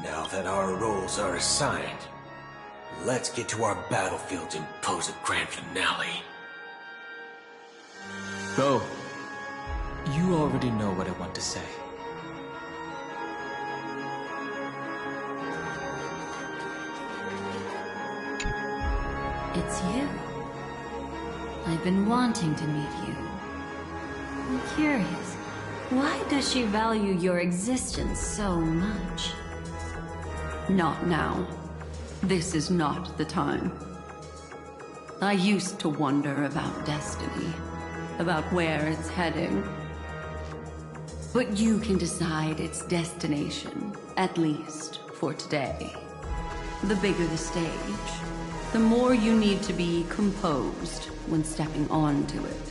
Now that our roles are assigned, let's get to our battlefield and pose a grand finale. Go. You already know what I want to say. It's you. I've been wanting to meet you. I'm curious. Why does she value your existence so much? Not now. This is not the time. I used to wonder about destiny, about where it's heading. But you can decide its destination, at least for today. The bigger the stage, the more you need to be composed when stepping onto it.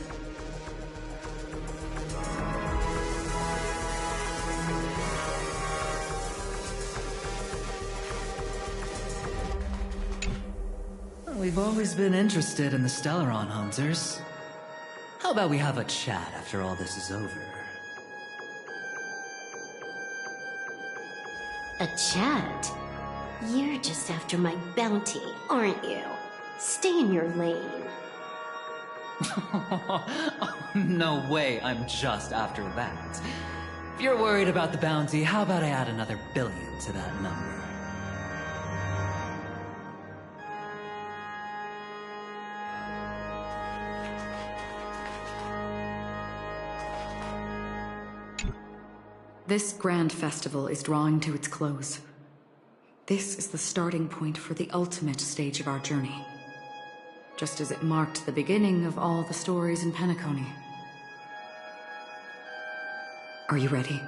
We've always been interested in the Stellaron Hunters. How about we have a chat after all this is over? A chat? You're just after my bounty, aren't you? Stay in your lane. No way, I'm just after that. If you're worried about the bounty, how about I add another billion to that number? This grand festival is drawing to its close. This is the starting point for the ultimate stage of our journey. Just as it marked the beginning of all the stories in Penacony. Are you ready?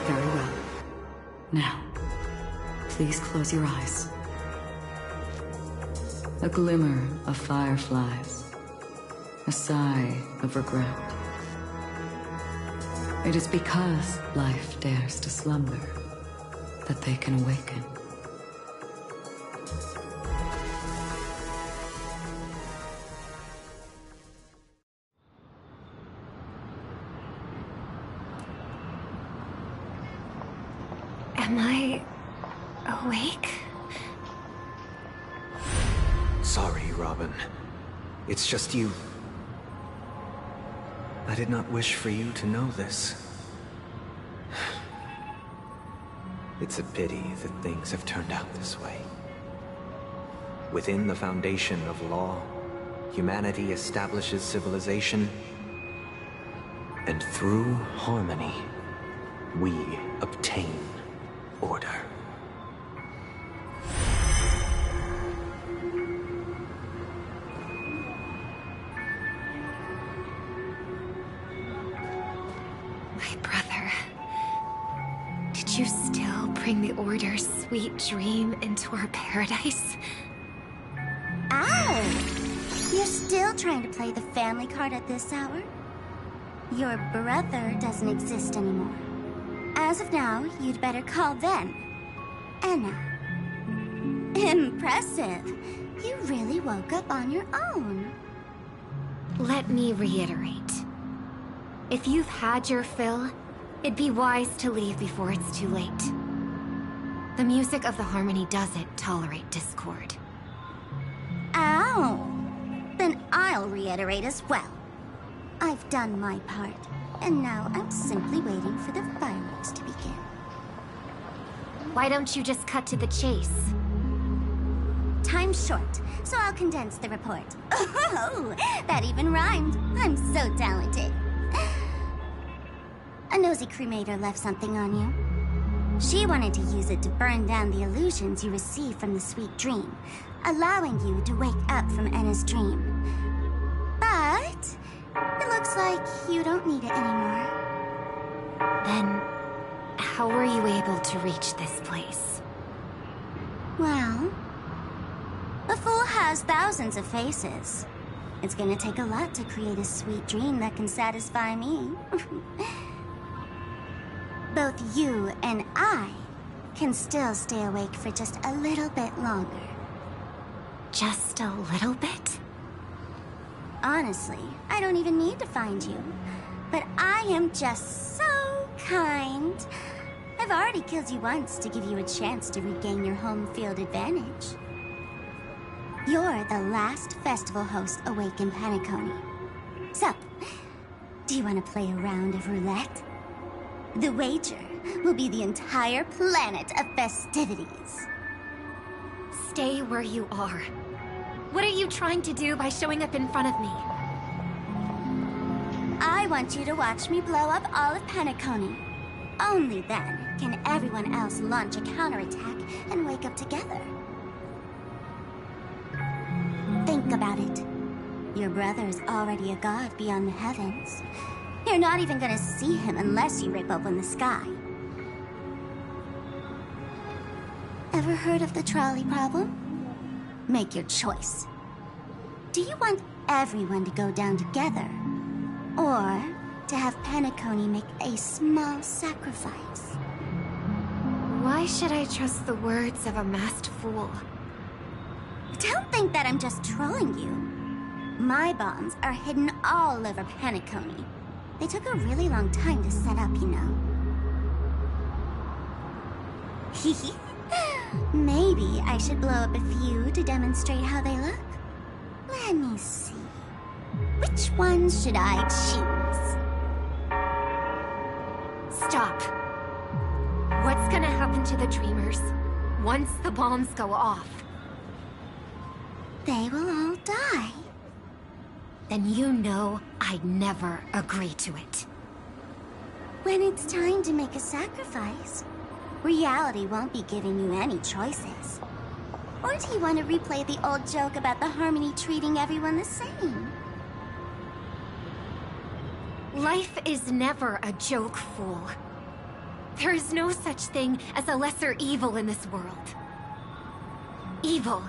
Very well. Now, please close your eyes. A glimmer of fireflies. A sigh of regret. It is because life dares to slumber that they can awaken. Am I awake? Sorry, Robin. It's just you. I did not wish for you to know this. It's a pity that things have turned out this way. Within the foundation of law, humanity establishes civilization, and through harmony, we obtain order. My brother. Did you still bring the Order's sweet dream into our paradise? Ow! You're still trying to play the family card at this hour? Your brother doesn't exist anymore. As of now, you'd better call them Anna. Impressive. You really woke up on your own. Let me reiterate. If you've had your fill, it'd be wise to leave before it's too late. The music of the harmony doesn't tolerate discord. Ow! Then I'll reiterate as well. I've done my part, and now I'm simply waiting for the fireworks to begin. Why don't you just cut to the chase? Time's short, so I'll condense the report. Oh, that even rhymed. I'm so talented. nosy cremator left something on you. She wanted to use it to burn down the illusions you receive from the sweet dream, allowing you to wake up from Enna's dream. But it looks like you don't need it anymore. Then, how were you able to reach this place? Well, a fool has thousands of faces. It's gonna take a lot to create a sweet dream that can satisfy me. Both you and I can still stay awake for just a little bit longer. Just a little bit? Honestly, I don't even need to find you. But I am just so kind. I've already killed you once to give you a chance to regain your home field advantage. You're the last festival host awake in Penacony. So, do you want to play a round of roulette? The wager will be the entire planet of festivities. Stay where you are. What are you trying to do by showing up in front of me? I want you to watch me blow up all of Penacony. Only then can everyone else launch a counterattack and wake up together. Think about it. Your brother is already a god beyond the heavens. You're not even gonna see him unless you rip open the sky. Ever heard of the trolley problem? Make your choice. Do you want everyone to go down together? Or to have Penacony make a small sacrifice? Why should I trust the words of a masked fool? Don't think that I'm just trolling you. My bombs are hidden all over Penacony. They took a really long time to set up, you know. Maybe I should blow up a few to demonstrate how they look. Let me see. Which one should I choose? Stop. What's gonna happen to the Dreamers once the bombs go off? They will all die. Then you know I'd never agree to it. When it's time to make a sacrifice, reality won't be giving you any choices. Or do you want to replay the old joke about the Harmony treating everyone the same? Life is never a joke, fool. There is no such thing as a lesser evil in this world. Evil,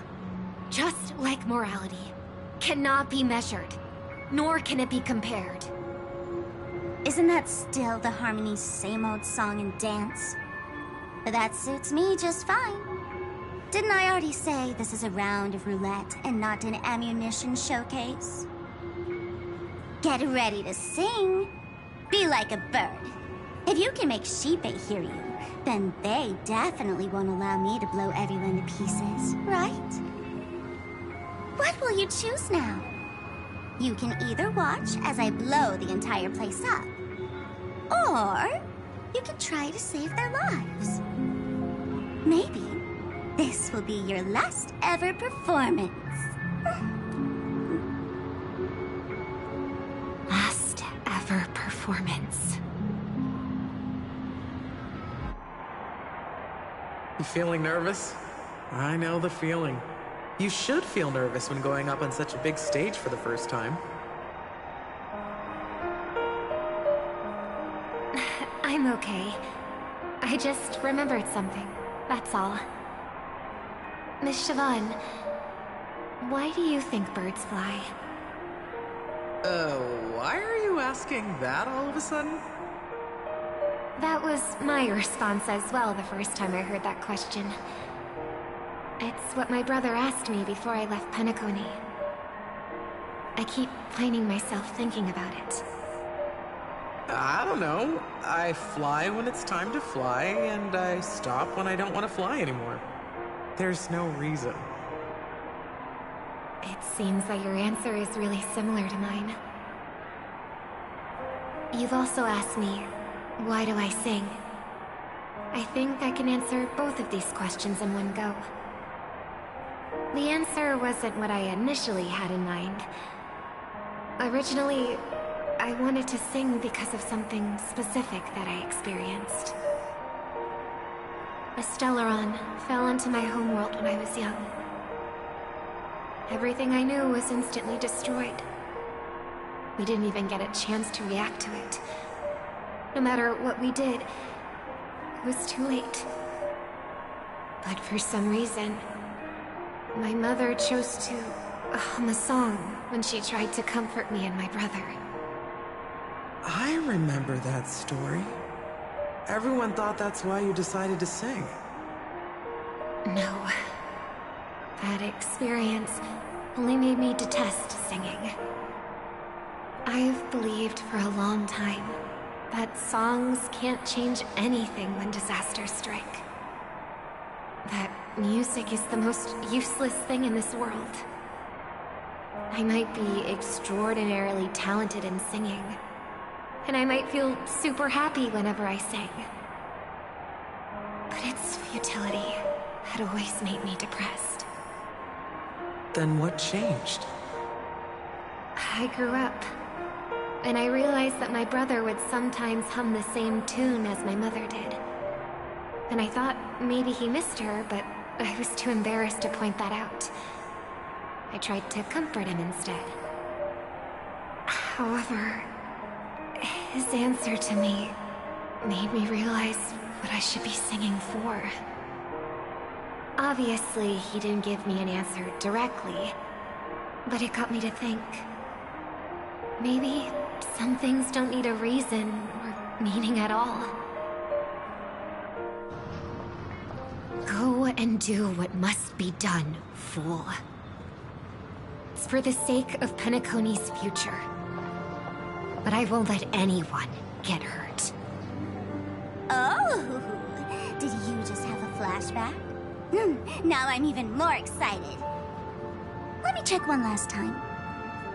just like morality, cannot be measured, nor can it be compared. Isn't that still the Harmony's same old song and dance? But that suits me just fine. Didn't I already say this is a round of roulette and not an ammunition showcase? Get ready to sing. Be like a bird. If you can make Sheepei hear you, then they definitely won't allow me to blow everyone to pieces, right? What will you choose now? You can either watch as I blow the entire place up, or you can try to save their lives. Maybe this will be your last ever performance. Last ever performance. You feeling nervous? I know the feeling. You should feel nervous when going up on such a big stage for the first time. I'm okay. I just remembered something, that's all. Miss Siobhan, why do you think birds fly? Why are you asking that all of a sudden? That was my response as well the first time I heard that question. It's what my brother asked me before I left Penacony. I keep finding myself thinking about it. I don't know. I fly when it's time to fly, and I stop when I don't want to fly anymore. There's no reason. It seems that your answer is really similar to mine. You've also asked me, why do I sing? I think I can answer both of these questions in one go. The answer wasn't what I initially had in mind. Originally, I wanted to sing because of something specific that I experienced. A Stellaron fell into my homeworld when I was young. Everything I knew was instantly destroyed. We didn't even get a chance to react to it. No matter what we did, it was too late. But for some reason, my mother chose to hum a song when she tried to comfort me and my brother. I remember that story. Everyone thought that's why you decided to sing. No. That experience only made me detest singing. I've believed for a long time that songs can't change anything when disasters strike. That music is the most useless thing in this world. I might be extraordinarily talented in singing, and I might feel super happy whenever I sing. But its futility had always made me depressed. Then what changed? I grew up, and I realized that my brother would sometimes hum the same tune as my mother did. And I thought maybe he missed her, but I was too embarrassed to point that out. I tried to comfort him instead. However, his answer to me made me realize what I should be singing for. Obviously, he didn't give me an answer directly, but it got me to think. Maybe some things don't need a reason or meaning at all. Go and do what must be done, fool. It's for the sake of Penacony's future. But I won't let anyone get hurt. Oh, did you just have a flashback? Now I'm even more excited. Let me check one last time.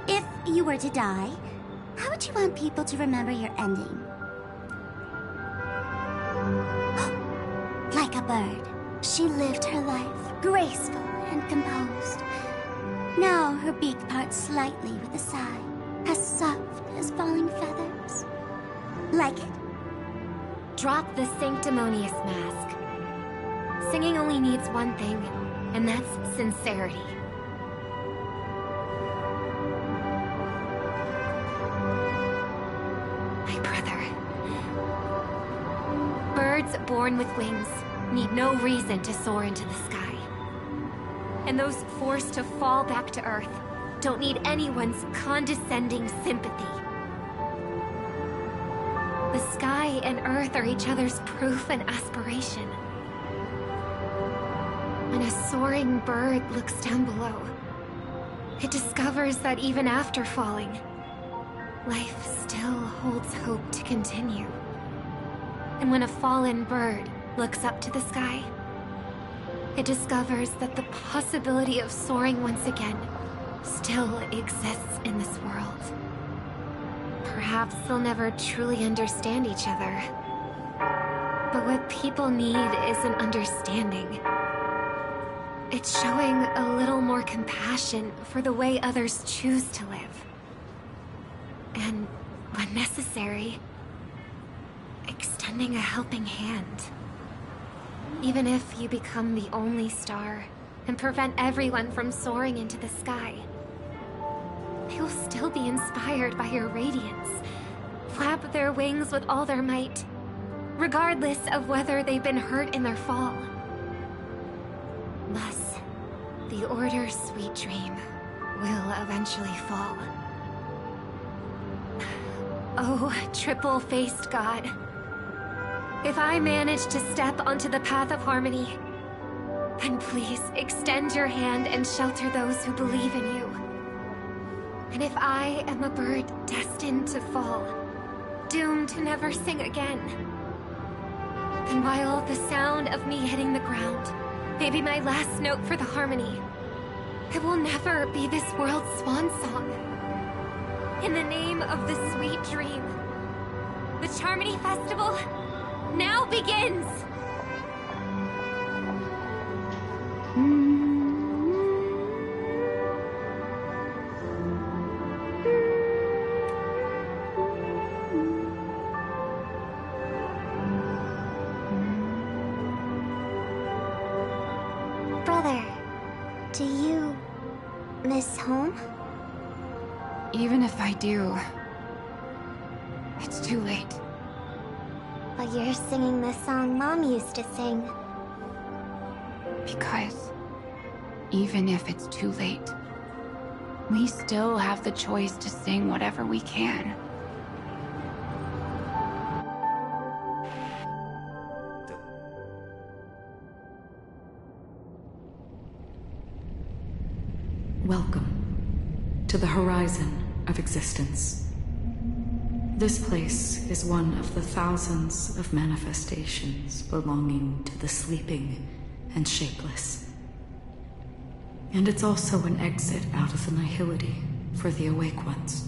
If you were to die, how would you want people to remember your ending? Like a bird, she lived her life, graceful and composed. Now her beak parts slightly with a sigh, as soft as falling feathers. Like it? Drop the sanctimonious mask. Singing only needs one thing, and that's sincerity. My brother. Birds born with wings need no reason to soar into the sky. And those forced to fall back to Earth don't need anyone's condescending sympathy. The sky and Earth are each other's proof and aspiration. When a soaring bird looks down below, it discovers that even after falling, life still holds hope to continue. And when a fallen bird looks up to the sky, it discovers that the possibility of soaring once again still exists in this world. Perhaps they'll never truly understand each other. But what people need isn't understanding. It's showing a little more compassion for the way others choose to live. And, when necessary, extending a helping hand. Even if you become the only star and prevent everyone from soaring into the sky, they will still be inspired by your radiance, flap their wings with all their might, regardless of whether they've been hurt in their fall. Thus, the Order's sweet dream will eventually fall. Oh, triple-faced God. If I manage to step onto the path of harmony, then please extend your hand and shelter those who believe in you. And if I am a bird destined to fall, doomed to never sing again, then while the sound of me hitting the ground may be my last note for the harmony, it will never be this world's swan song. In the name of the sweet dream, the Charmony Festival now begins! home? Even if I do, it's too late. But you're singing the song Mom used to sing. Because even if it's too late, we still have the choice to sing whatever we can. Welcome to the horizon of existence. This place is one of the thousands of manifestations belonging to the sleeping and shapeless. And it's also an exit out of the nihility for the awake ones.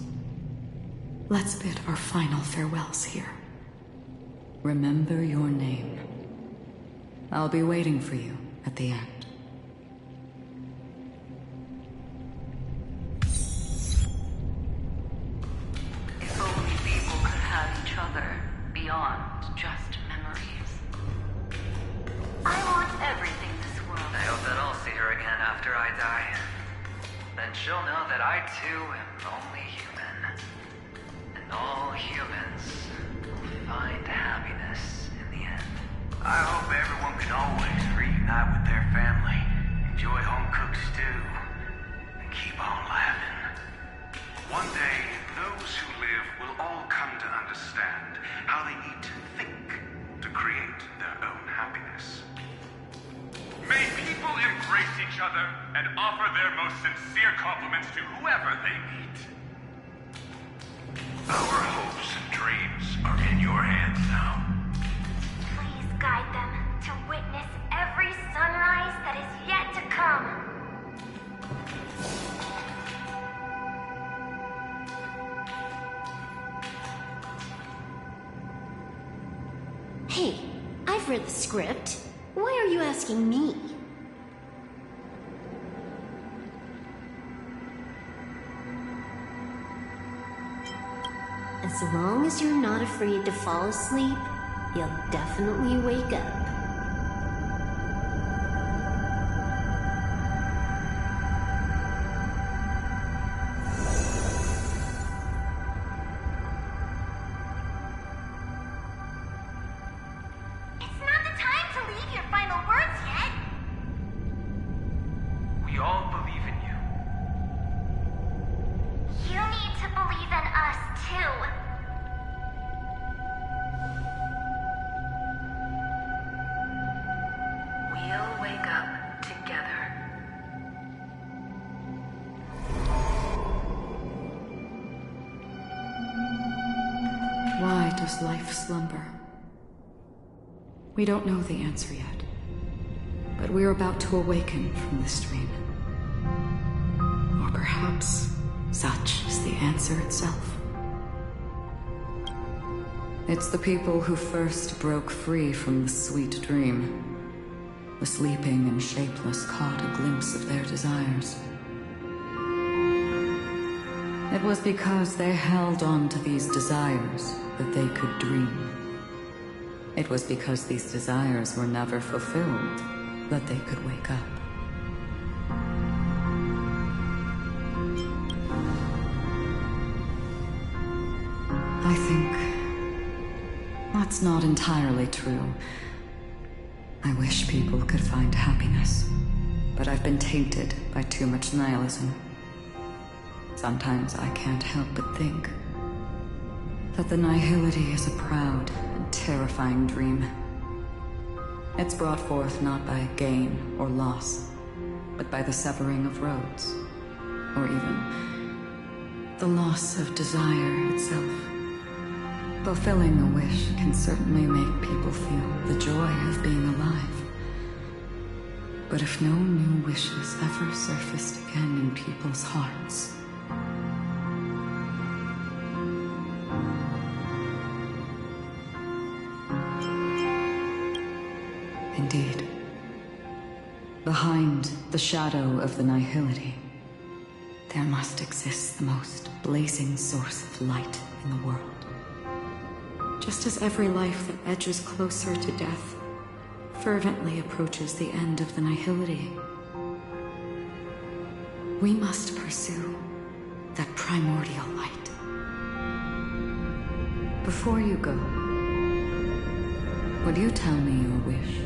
Let's bid our final farewells here. Remember your name. I'll be waiting for you at the end. If only people could have each other beyond just memories. I want everything this world. I hope that I'll see her again after I die. Then she'll know that I too am only human. And all humans will find happiness in the end. I hope everyone can always reunite with their family, enjoy home-cooked stew, and keep on laughing. One day, those who live will all come to understand how they need to think to create their own happiness. May people embrace each other and offer their most sincere compliments to whoever they meet. Our hopes and dreams are in your hands now. Please guide them to witness every sunrise that is yet to come. Hey, I've read the script. Why are you asking me? As long as you're not afraid to fall asleep, you'll definitely wake up. It's not the time to leave your final words yet. We all believe in you. You need to believe in us, too. We'll wake up together. Why does life slumber? We don't know the answer yet, but we're about to awaken from this dream. Or perhaps such is the answer itself. It's the people who first broke free from the sweet dream. The sleeping and shapeless caught a glimpse of their desires. It was because they held on to these desires that they could dream. It was because these desires were never fulfilled that they could wake up. I think that's not entirely true. I wish people could find happiness, but I've been tainted by too much nihilism. Sometimes I can't help but think that the nihility is a proud and terrifying dream. It's brought forth not by gain or loss, but by the severing of roads, or even the loss of desire itself. Fulfilling a wish can certainly make people feel the joy of being alive. But if no new wishes ever surfaced again in people's hearts, indeed, behind the shadow of the nihility, there must exist the most blazing source of light in the world. Just as every life that edges closer to death fervently approaches the end of the nihility, We must pursue that primordial light. Before you go, would you tell me your wish?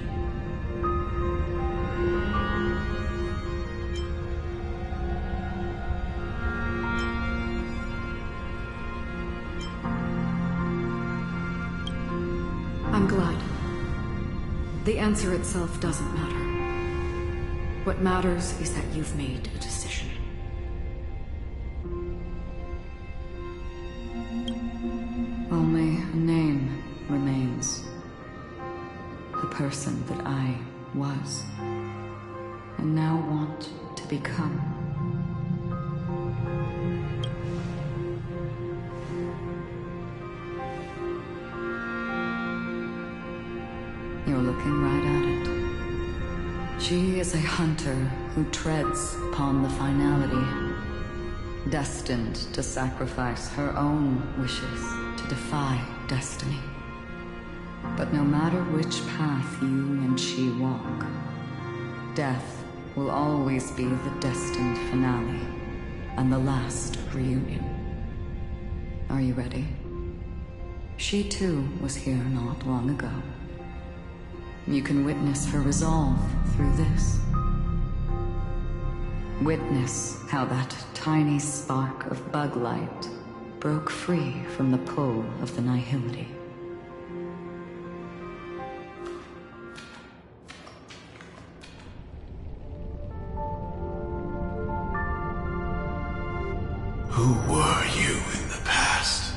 I'm glad. The answer itself doesn't matter. What matters is that you've made a decision. Only a name remains. The person that I was, and now want to become. You're looking right at it. She is a hunter who treads upon the finality, destined to sacrifice her own wishes to defy destiny. But no matter which path you and she walk, death will always be the destined finale and the last reunion. Are you ready? She too was here not long ago. You can witness her resolve through this. Witness how that tiny spark of bug light broke free from the pull of the nihility. Who were you in the past?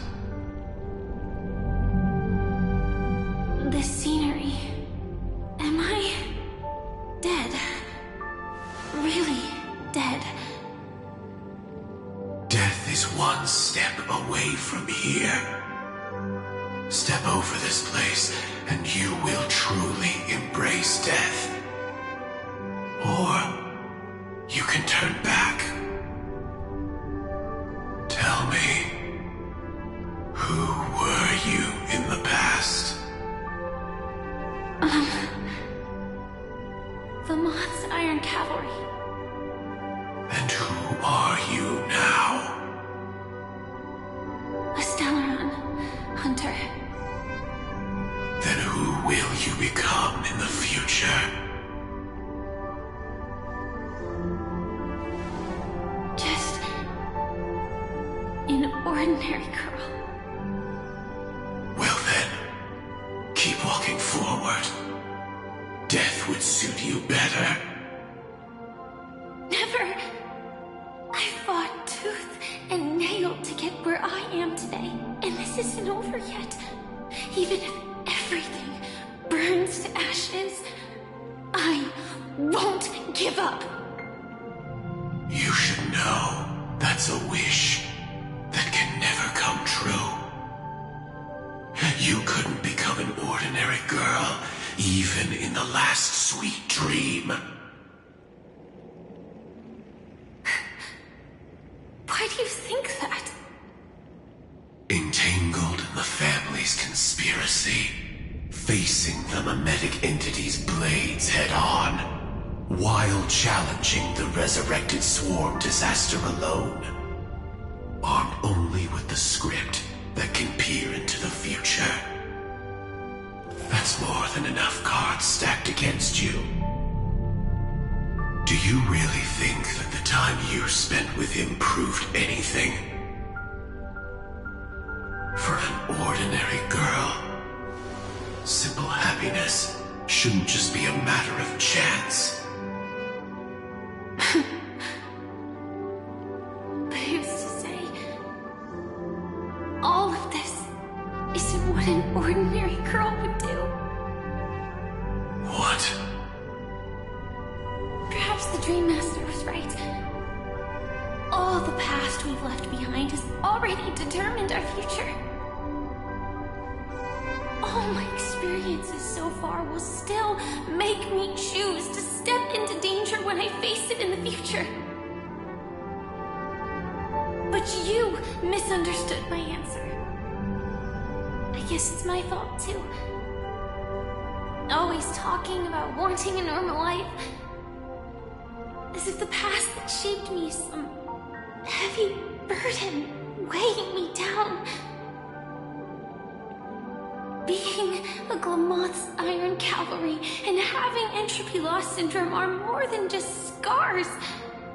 The scenery. Am I dead? Really dead? Death is one step away from here. Step over this place, and you will truly embrace death. Or you can turn back. Tell me, who were you in the past? The Moth's Iron Cavalry. And who are you now? A Stellaron hunter. Then who will you become in the future? Just an ordinary girl. Well then, keep walking forward. Death would suit you better. Never. I fought tooth and nail to get where I am today, and this isn't over yet. Even if everything burns to ashes, I won't give up. You should know that's a wish that can never come true. You couldn't become an ordinary girl, even in the last sweet dream. Why do you think that? Entangled in the family's conspiracy, facing the mimetic entity's blades head-on, while challenging the resurrected swarm disaster alone, armed only with the script that can peer into the future. That's more than enough cards stacked against you. Do you really think that the time you spent with him proved anything? For an ordinary girl, simple happiness shouldn't just be a matter of chance. But who's to say? All of this isn't what an ordinary girl would do. What? Perhaps the Dream Master was right. All the past we've left behind has already determined our future. All my experiences so far will still make me choose to step into danger when I face it in the future. But you misunderstood my answer. I guess it's my fault too. Always talking about wanting a normal life. As if the past that shaped me is some heavy burden weighing me down. Being a Glamoth's Iron Cavalry and having entropy loss syndrome are more than just scars.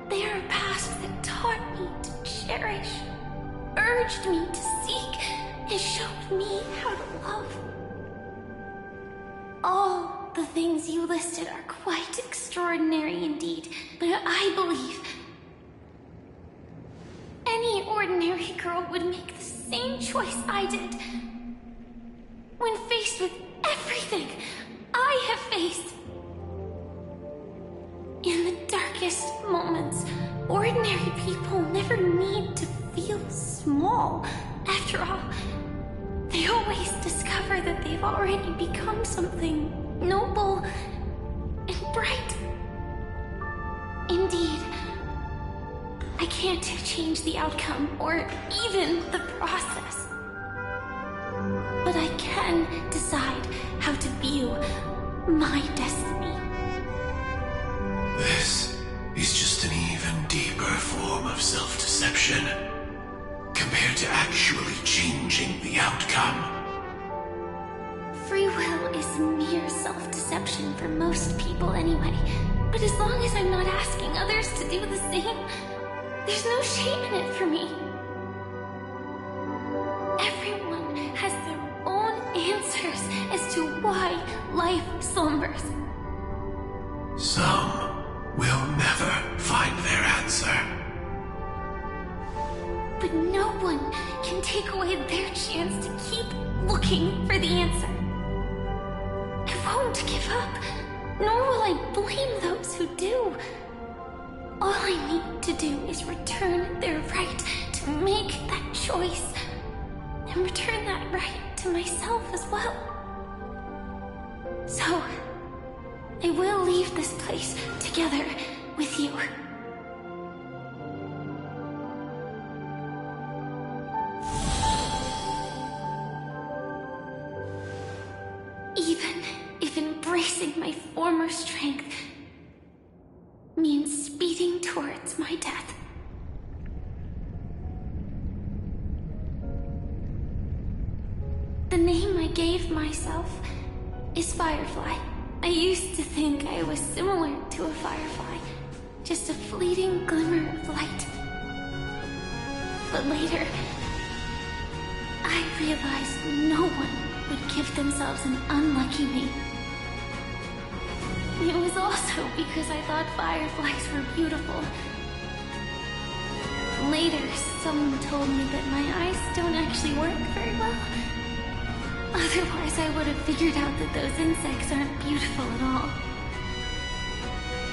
They are a past that taught me to cherish, urged me to seek, and showed me how to love. All the things you listed are quite extraordinary indeed, but I believe any ordinary girl would make the same choice I did. When faced with everything I have faced. In the darkest moments, ordinary people never need to feel small. After all, they always discover that they've already become something noble and bright. Indeed, I can't change the outcome or even the process. But I can decide how to view my destiny. This is just an even deeper form of self-deception compared to actually changing the outcome. Free will is mere self-deception for most people anyway. But as long as I'm not asking others to do the same, there's no shame in it for me. Everyone has their own answers as to why life slumbers. Some will never find their answer. But no one can take away their chance to keep looking for the answer. I won't give up, nor will I blame those who do. All I need to do is return their right to make that choice, and return that right to myself as well. So, I will leave this place together with you. Even if embracing my former strength means speeding towards my death. The name I gave myself is Firefly. I used to think I was similar to a firefly, just a fleeting glimmer of light. But later, I realized no one would give themselves an unlucky name. It was also because I thought fireflies were beautiful. Later, someone told me that my eyes don't actually work very well. Otherwise, I would have figured out that those insects aren't beautiful at all.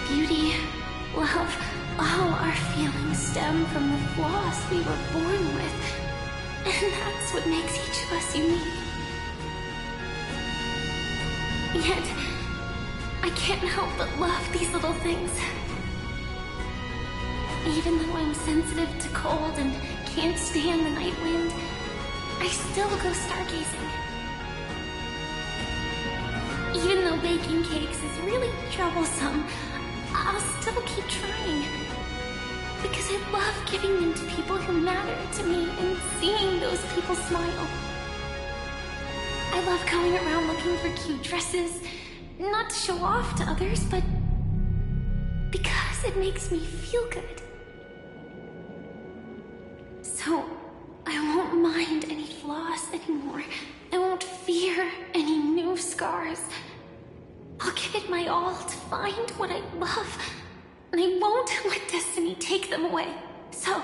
Beauty, love, all our feelings stem from the flaws we were born with. And that's what makes each of us unique. Yet, I can't help but love these little things. Even though I'm sensitive to cold and can't stand the night wind, I still go stargazing. Even though baking cakes is really troublesome, I'll still keep trying. Because I love giving them to people who matter to me and seeing those people smile. I love going around looking for cute dresses, not to show off to others, but because it makes me feel good. So, I won't mind any flaws anymore. I won't fear any new scars. I'll give it my all to find what I love, and I won't let destiny take them away. So...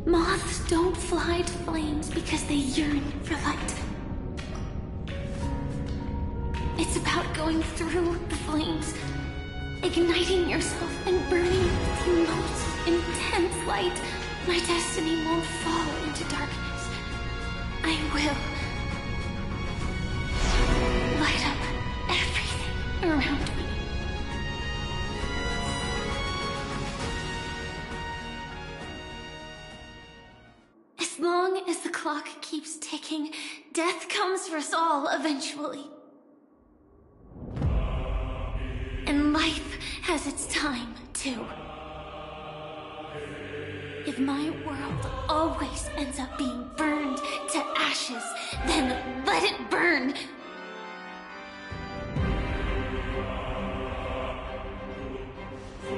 Moths don't fly to flames because they yearn for light. It's about going through the flames, igniting yourself and burning with the most intense light. My destiny won't fall into darkness. I will light up everything around me. As long as the clock keeps ticking, death comes for us all eventually. And life has its time, too. If my world always ends up being burned to ashes, then let it burn!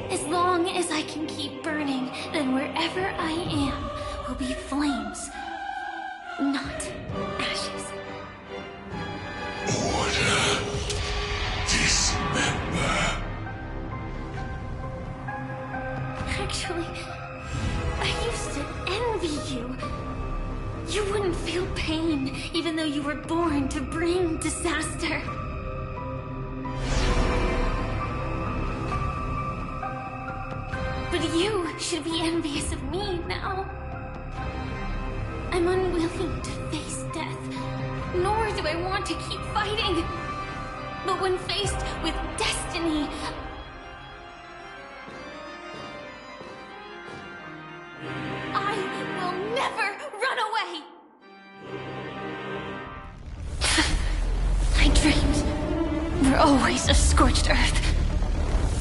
As long as I can keep burning, then wherever I am will be flames, not ashes. Order. Dismember. Actually, I used to envy you. You wouldn't feel pain, even though you were born to bring disaster. But you should be envious of me now. I'm unwilling to face death, nor do I want to keep fighting. But when faced with destiny, I will never run away! My dreams were always a scorched earth,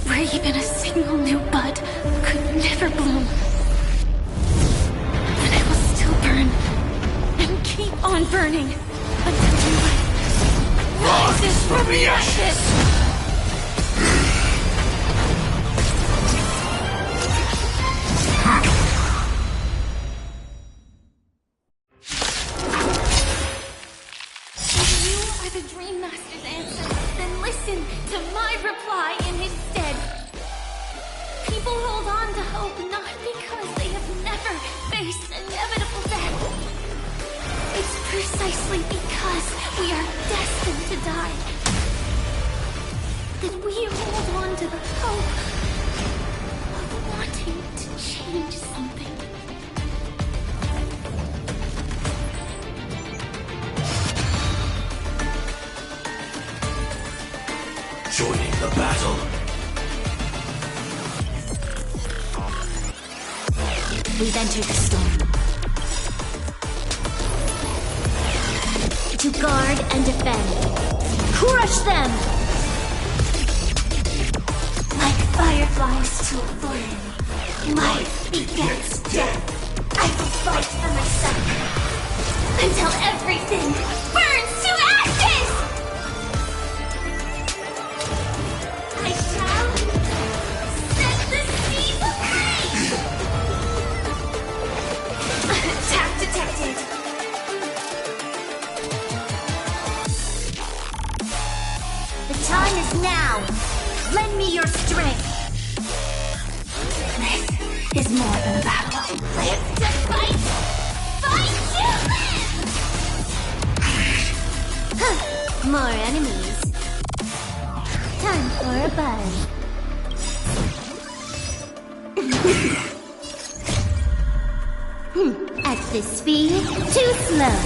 where even a single new bud could never bloom. But I will still burn, and keep on burning, until life rises from the ashes! If you are the Dream Master's answer, then listen to my reply in his stead. People hold on to hope not because they have never faced inevitable death. It's precisely because we are destined to die that we hold on to the hope of wanting to change something. Joining the battle. We've entered the storm. To guard and defend. Crush them! Like fireflies to a flame, life begets death. I will fight for myself until everything burns to ashes! I shall set the sea aflame! Attack detected! The time is now! Lend me your strength! This is more than a battle. Live to fight! Fight to live! More enemies. Time for a buzz. At this speed, too slow.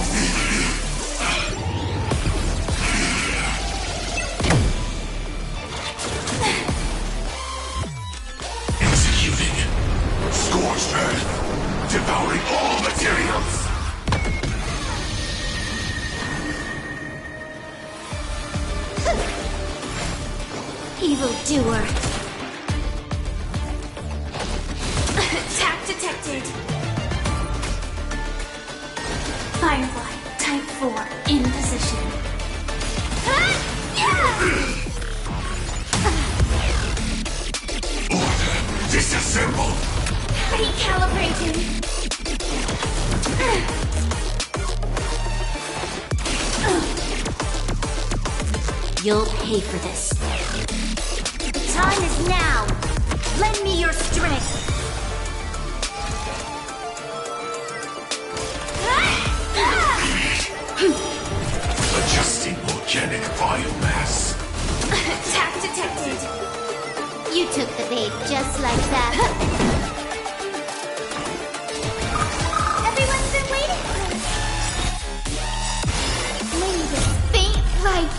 Scorched earth, devouring all materials. Evildoer. Attack detected! Firefly, type 4, in position. Order, disassemble. Recalibrating. You'll pay for this. The time is now. Lend me your strength. Adjusting organic biomass. Attack detected. You took the bait just like that. Everyone's been waiting for us. May this faint light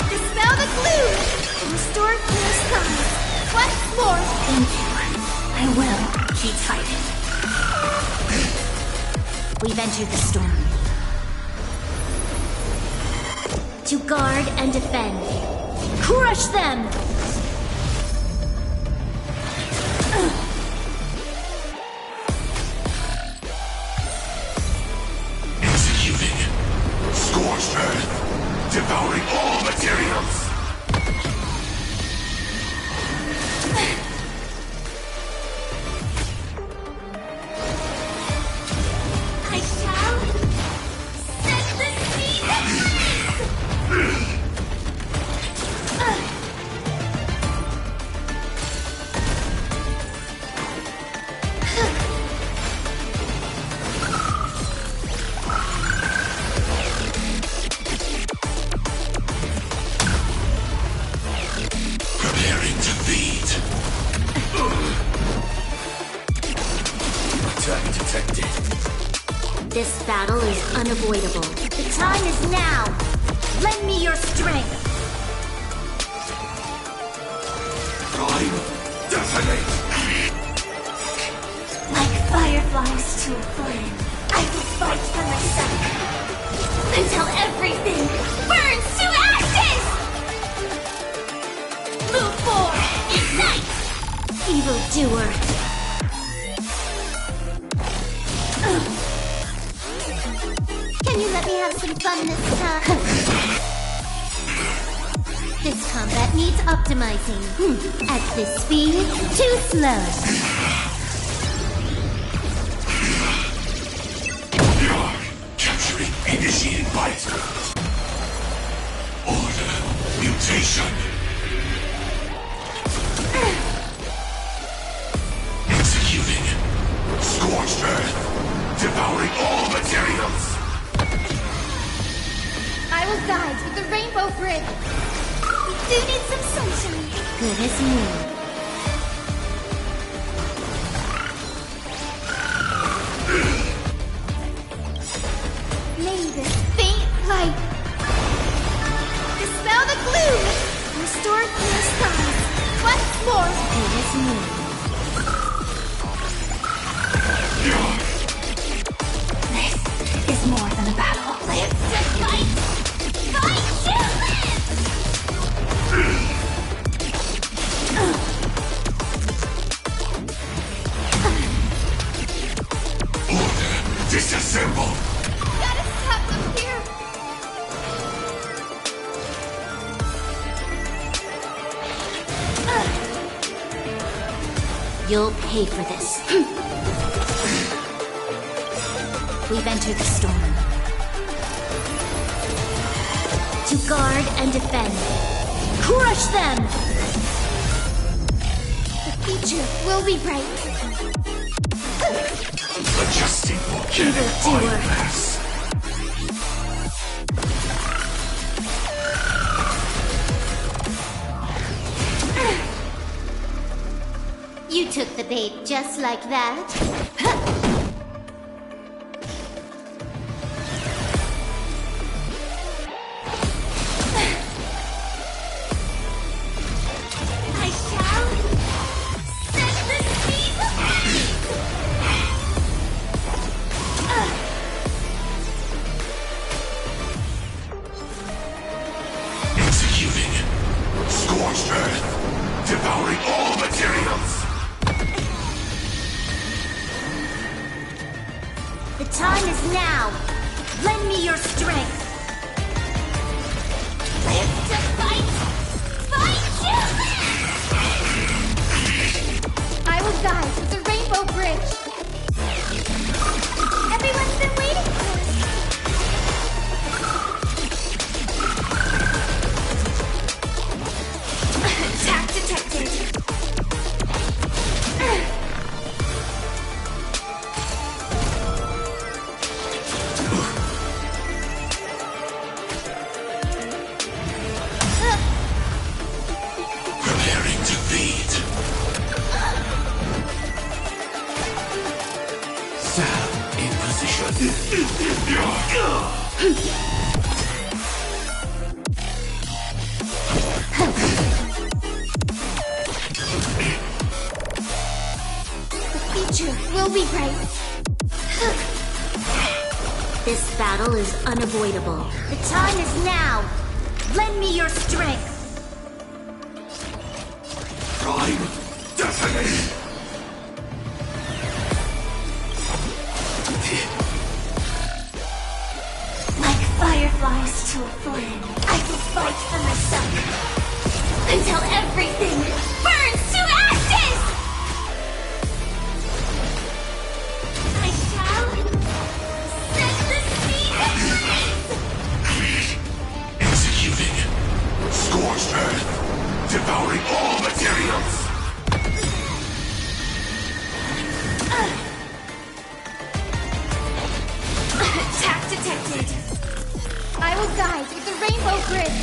dispel the glue and restore clear skies. Once more, thank you. I will keep fighting. We've entered the storm. To guard and defend. Crush them! Executing. Scorched earth. Devouring all materials. I shall set the sea. Preparing to feed. Attack detected. This battle is unavoidable. The time is now! Lend me your strength! Time. Detonate. Like fireflies to a flame, I will fight for myself until everything burns to ashes! Move forward! Ignite! Evildoer! Can you let me have some fun this time? This combat needs optimizing. At this speed, too slow. Capturing initiating bite. Order. Mutation. Executing. Scorched earth. Devouring all materials. I will guide with the rainbow grid. We do need some sunshine. Good as new. May this faint light dispel the gloom. Restore clear skies. Once more. Good as new. This is more than a battle. Live to fight. Fight to Order. Disassemble. Gotta stop them here. You'll pay for this. We've entered the storm. To guard and defend. Crush them! The future will be bright. Adjusting volcanic Evildoer. biomass. You took the bait just like that. I shall set the sea. Executing. Scorched earth. Devouring all materials. The time is now! Lend me your strength! Live to fight. Fight to I will guide with the rainbow bridge. Everyone's been waiting for us. Attack detected. Preparing to feed. Sam in position. The future will be bright. This battle is unavoidable. The time is now. Lend me your strength. Prime, detonate! Like fireflies to a flame, I will fight for myself until everything burns to ashes! I shall set the sea ablaze! Executing. Scorched earth, devouring all materials. Attack detected. I will guide with the rainbow grid.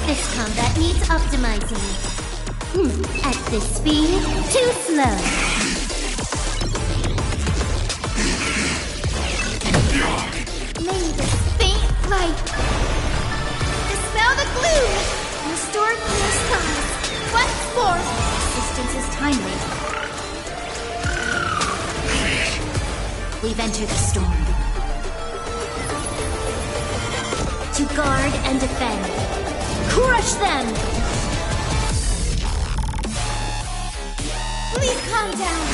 This combat needs optimizing. At this speed, too slow. May this faint light dispel the gloom, restore clear skies. Once more, Resistance is timely. We've entered the storm. To guard and defend. Crush them! please calm down.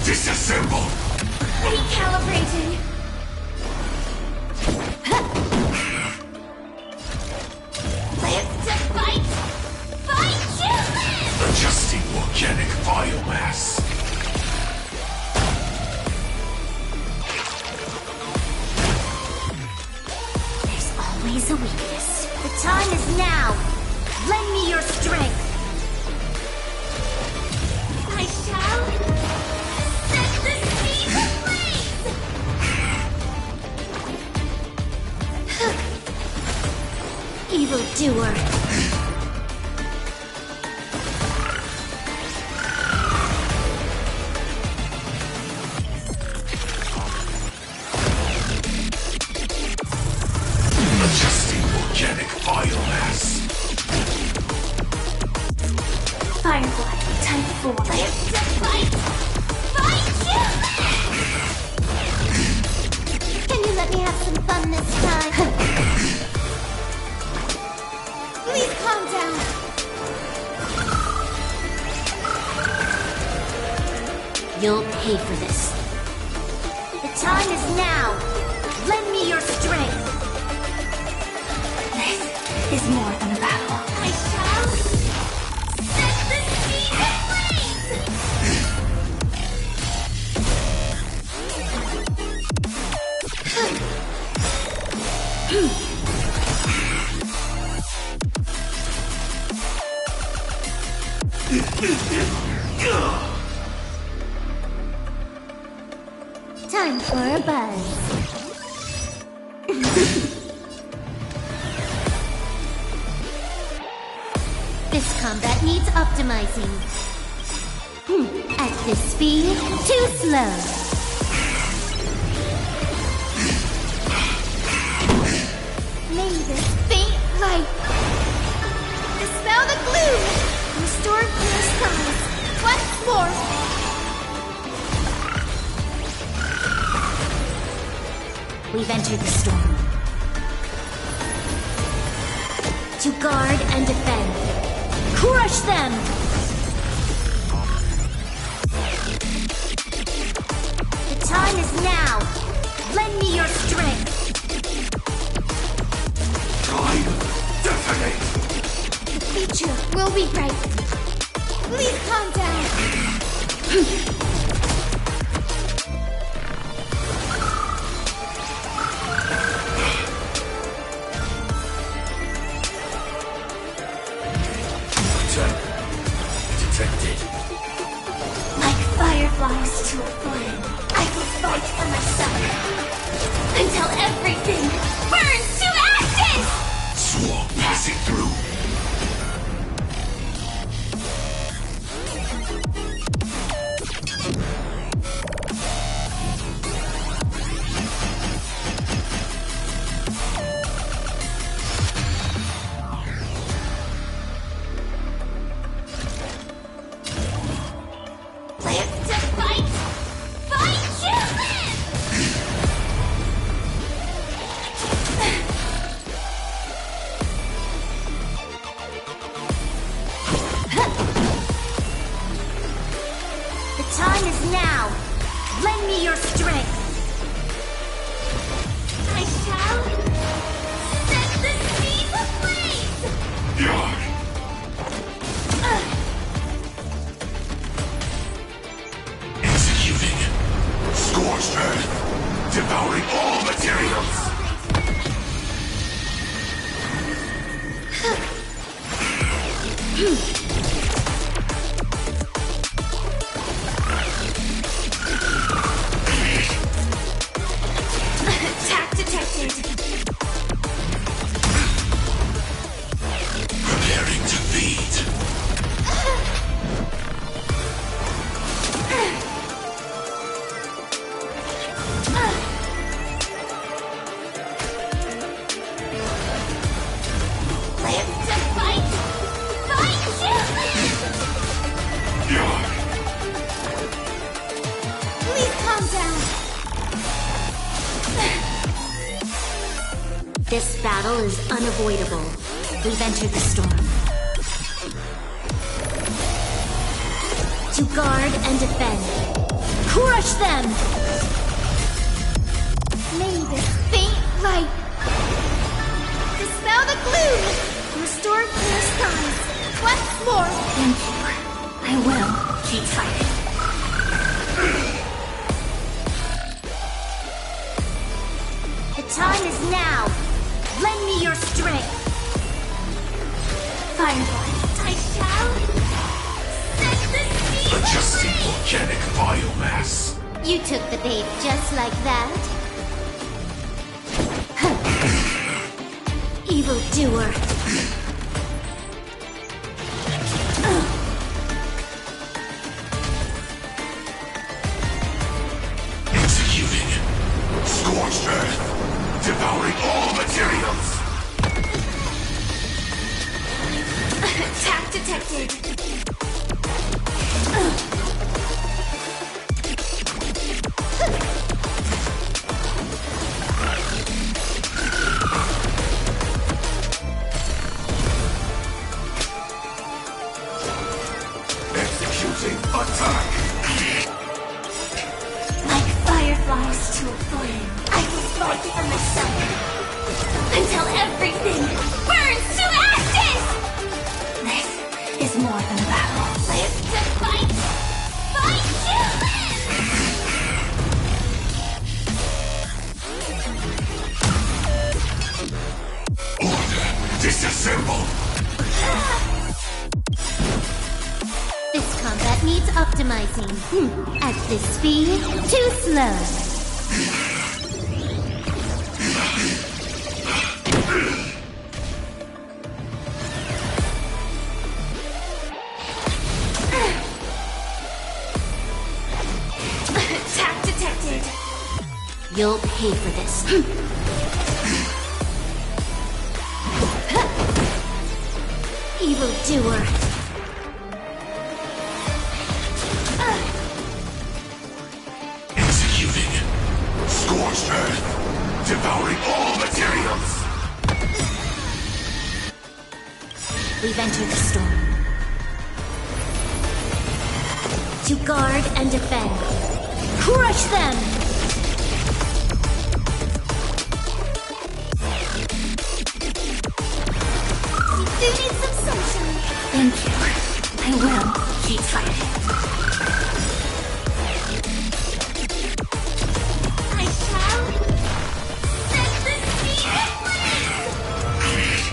Disassemble! Recalibrating. Live to fight! Fight to live! Adjusting organic biomass. There's always a weakness. The time is now. Lend me your strength. I shall set the sea ablaze! Evildoer. Adjusting organic biomass. Firefly, type 4. Live to fight! Fight to live! Can you let me have some fun this time? Please calm down. You'll pay for this. The time is now. Lend me your strength. This is more than a battle. I shall set the sea Time for a buzz. This combat needs optimizing. At this speed, too slow. May this faint light dispel the gloom, restore clear skies. Once more. We've entered the storm. To guard and defend. Crush them! The time is now. Lend me your strength. Time, detonate! The future will be bright. Please calm down. Detected. Like fireflies to a flame, I will fight for myself until everything burns to ashes! Swarm passing through. me your strength. I shall set the seas ablaze! Executing. Scorched earth. Devouring all materials. Attack detected. Preparing to feed. Live to fight! Fight you! Please calm down. This battle is unavoidable. We've entered the storm. To guard and defend. Crush them! May this faint light dispel the gloom! Restore clear skies. Once more! Thank you. I will keep fighting. The time is now. Lend me your strength. Firefly, I shall set the sea Adjusting ablaze! organic biomass. You took the bait just like that. Evil doer. Executing. Scorched earth. Devouring all materials. Attack detected. Executing attack. Like fireflies to a flame, I will fight for myself until everything burns to ashes! This is more than a battle. Live to fight! Fight to live! Order. Disassemble. This combat needs optimizing. At this speed, too slow. Attack detected. You'll pay for this. Evil doer. Executing. Scorched earth. Devouring all materials. We've entered the storm. To guard and defend. Crush them! You need some sunshine. Thank you. I will keep fighting. I shall set the sea ablaze!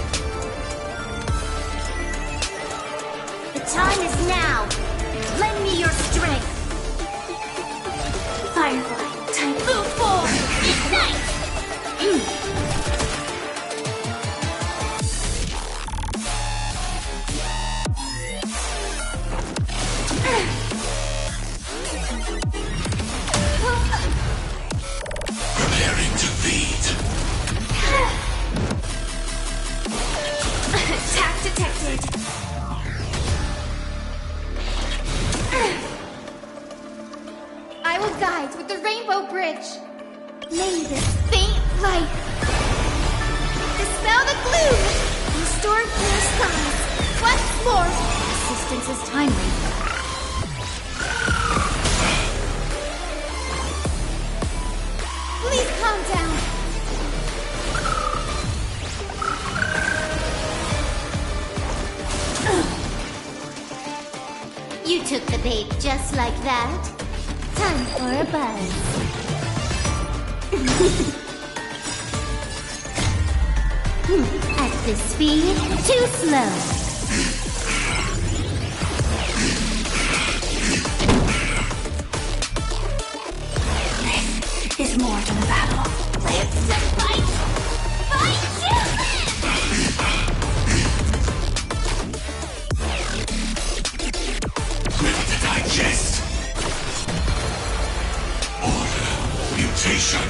The time is now. Lend me your strength. Firefly, Typhoon Form, ignite! Preparing to feed. Attack detected. I will guide with the Rainbow Bridge. May this faint light dispel the gloom. Restore clear skies. Once more. Assistance is timely. took the bait just like that. Time for a buzz. At this speed, too slow. This is more than a battle. Live to fight! Fight to Ready to digest. Order. Mutation.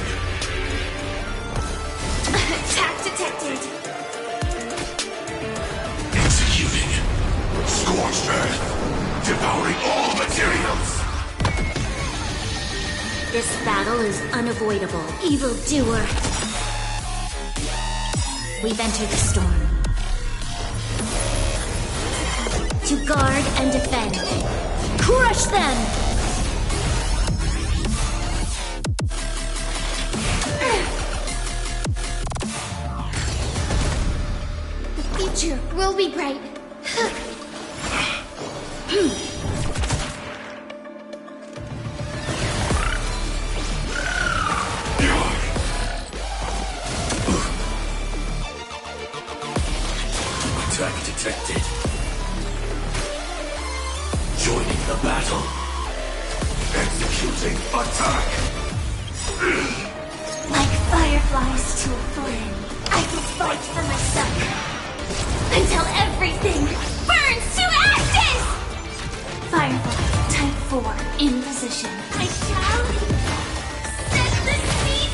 Attack detected. Executing. Scorched earth. Devouring all materials. This battle is unavoidable. Evildoer. We've entered the storm. To guard and defend. Crush them! The future will be bright. Attack detected. Joining the battle. Executing attack. Like fireflies to a flame, I will fight for myself until everything burns to ashes! Firefly, type 4, in position. I shall set the speed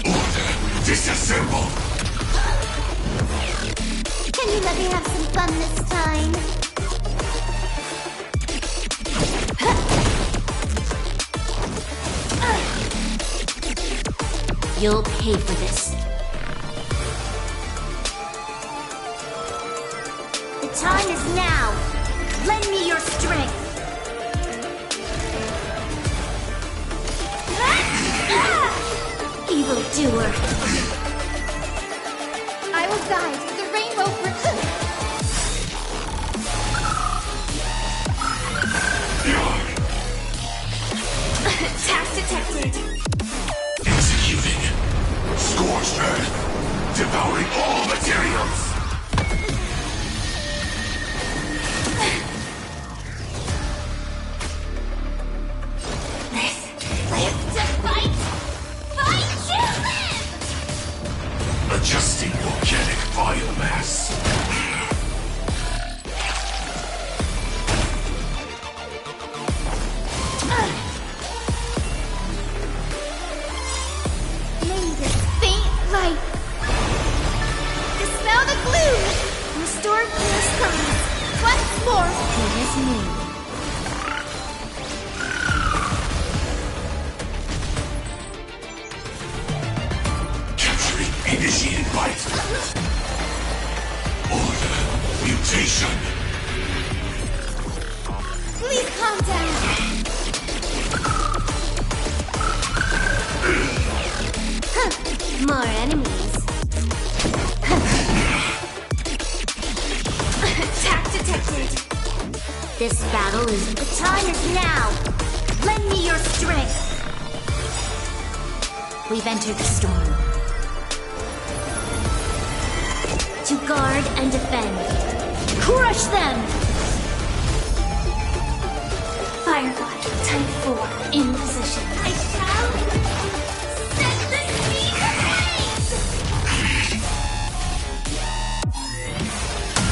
Order. Disassemble. Can you let me have some fun this time? You'll pay for this. The time is now. Lend me your strength. Evildoer. I will guide the rainbow for Attack detected. Executing. Scorched earth. Devouring all materials. Live to fight! Fight to live! Adjusting organic biomass. May this faint light dispel the gloom. Restore Pierce comes once more. It is me. Capturing initiated bite. Order. Mutation. Please calm down. More enemies. Attack detected. This battle is... The time is now. Lend me your strength. We've entered the storm. To guard and defend. Crush them! Firefly, type 4, in position. I shall set the speed ablaze!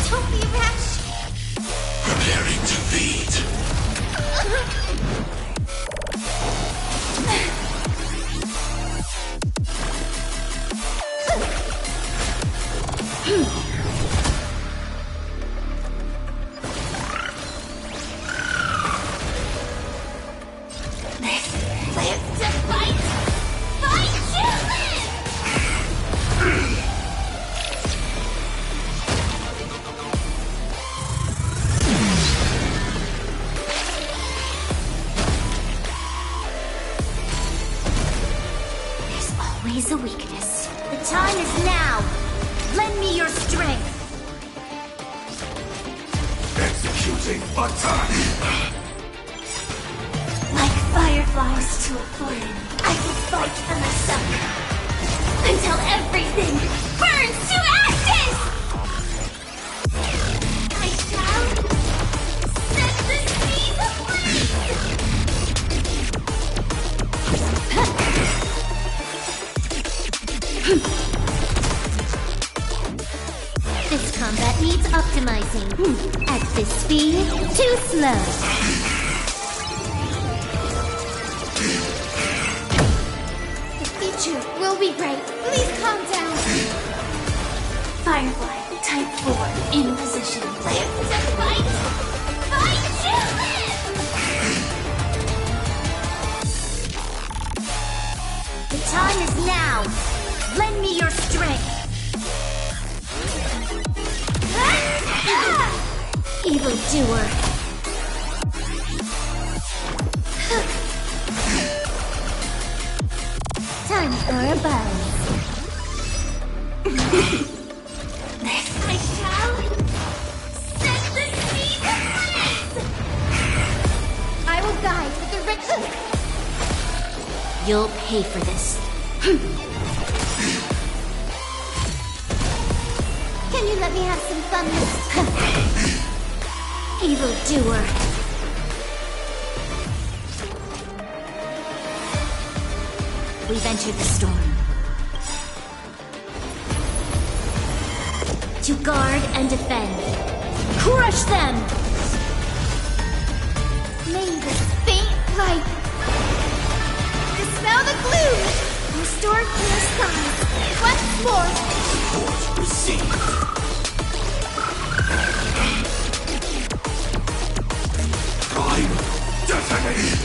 Don't be rash! Preparing to feed. Executing attack! Like fireflies to a flame, I will fight for myself until everything burns to ashes! I shall set the seas ablaze! This combat needs optimizing. At this speed, too slow. The future will be great. Please calm down. Firefly, type 4, in position. Live to fight! Fight to live! The time is now. Lend me your strength. Evildoer. Time for a buzz. I shall set the seas ablaze! I will guide with the ritual. You'll pay for this. Can you let me have some fun with Evildoer. We've entered the storm. To guard and defend. Crush them! May this faint light dispel the gloom! Restore clear skies. Once more! Support received. Prime detonate!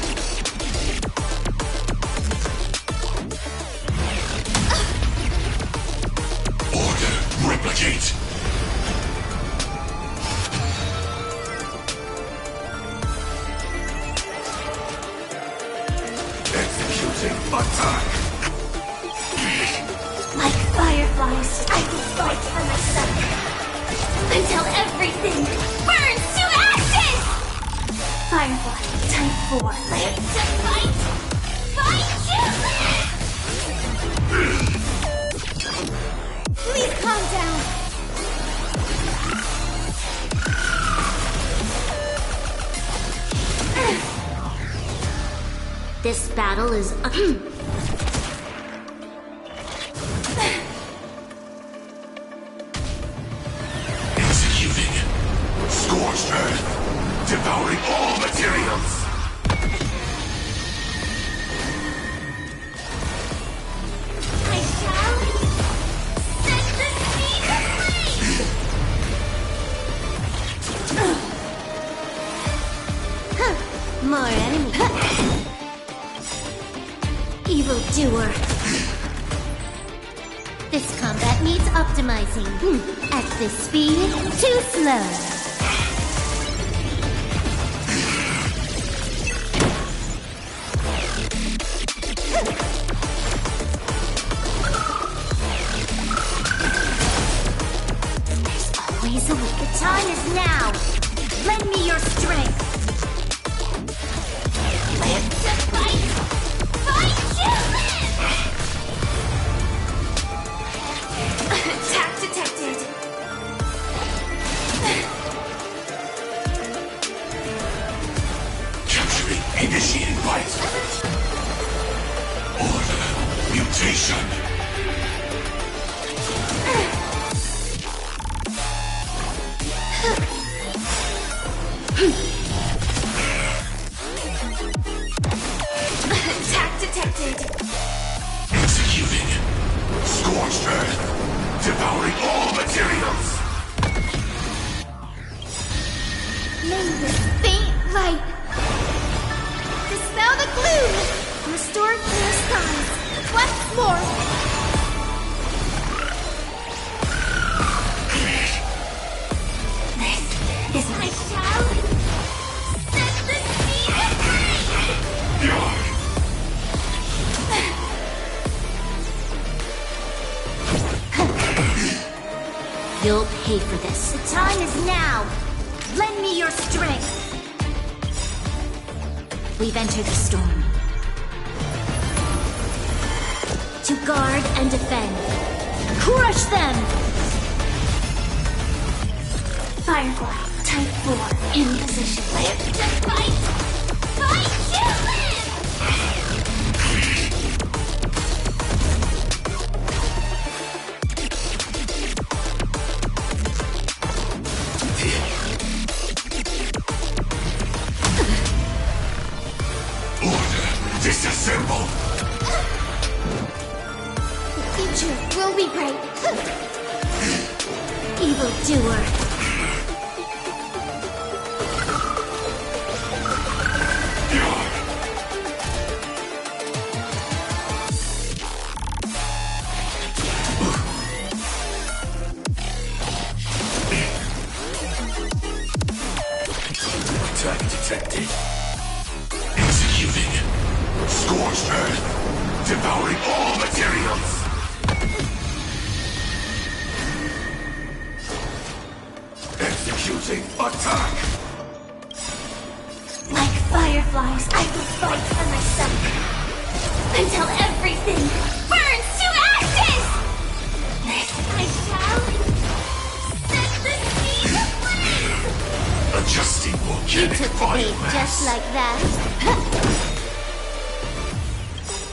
Order replicate! Executing attack! Like fireflies, I will fight for myself until everything burns to ashes! Firefly, type 4, live to fight! Fight to live! Please calm down. This battle is Executing. Scorched earth. Devouring all materials. I shall set the seas ablaze! More enemies. Evildoer. This combat needs optimizing. At this speed, too slow. Always a way. The time is now. Lend me your strength. Live to fight. Fight to live. Attack detected. Capturing initiating bite. Order mutation. Attack detected. Executing. Scorched earth. Devouring all materials. May this faint light dispel the gloom. Restore clear skies. Once more. This is my shall set the seas ablaze. You'll pay for this. The time is now. lend me your strength. We've entered the storm. To guard and defend. Crush them! Firefly, type 4, in position. Live to fight! Fight to live! Order, disassemble! The future will be bright. Evildoer. Attack detected. Executing. Scorched earth. Devouring all materials. Executing attack. Like fireflies, I will fight for myself. Until everything burns to ashes! This I shall set the seed ablaze! Adjusting You volcanic took the bait biomass. just like that.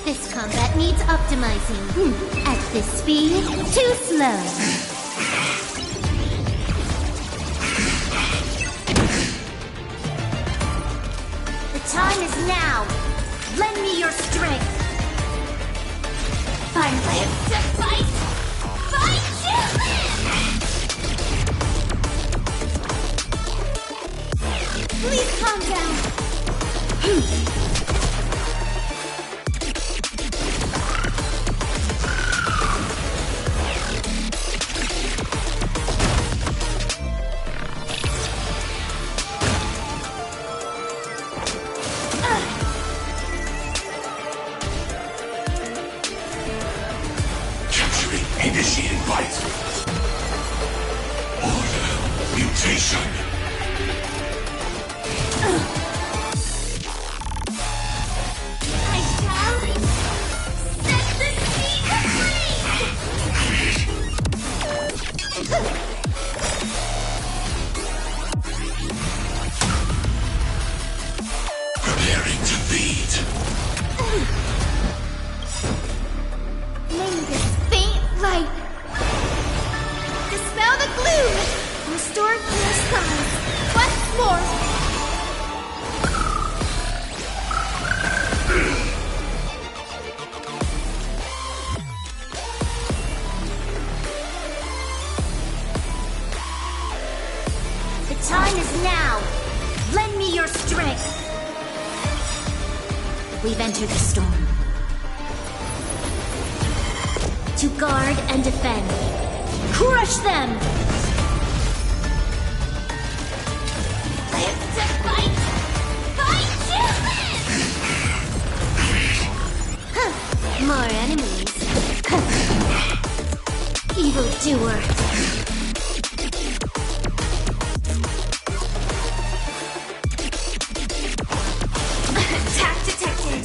This combat needs optimizing. At this speed, too slow. The time is now. Lend me your strength. Firefly to fight! Fight to live! Please calm down. Capturing, initiating bite. Order, mutation. I shall set the seed ablaze! Preparing to feed. May this faint light dispel the gloom, restore clear skies. Once more. The time is now. Lend me your strength. We've entered the storm. To guard and defend. Crush them! Live to fight! Fight to live! More enemies. Evildoer. Attack detected.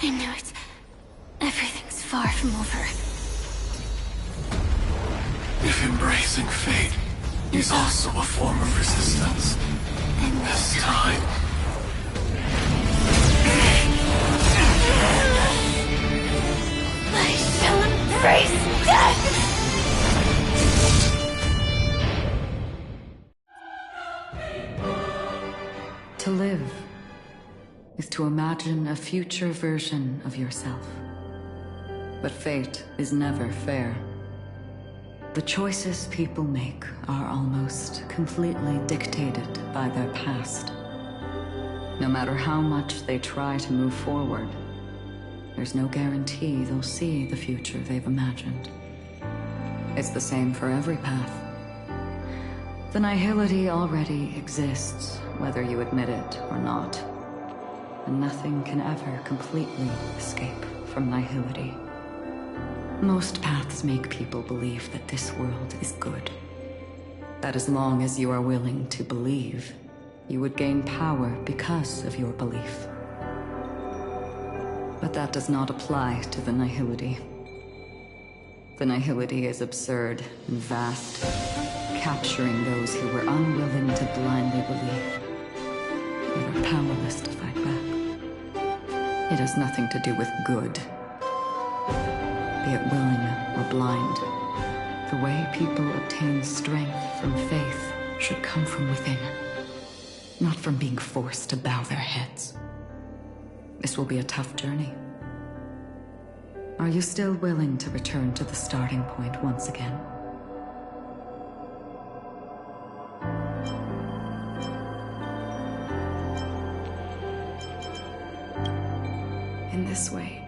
I knew it. Everything's far from over. If embracing fate is also a form of resistance, this time. I shall embrace death! To live is to imagine a future version of yourself. But fate is never fair. The choices people make are almost completely dictated by their past. No matter how much they try to move forward, there's no guarantee they'll see the future they've imagined. It's the same for every path. The nihility already exists, whether you admit it or not. And nothing can ever completely escape from nihility. Most paths make people believe that this world is good. That as long as you are willing to believe, you would gain power because of your belief. But that does not apply to the nihility. The nihility is absurd and vast, capturing those who were unwilling to blindly believe. They were powerless to fight back. It has nothing to do with good. Be it willing or blind, the way people obtain strength from faith should come from within, not from being forced to bow their heads. This will be a tough journey. Are you still willing to return to the starting point once again? In this way,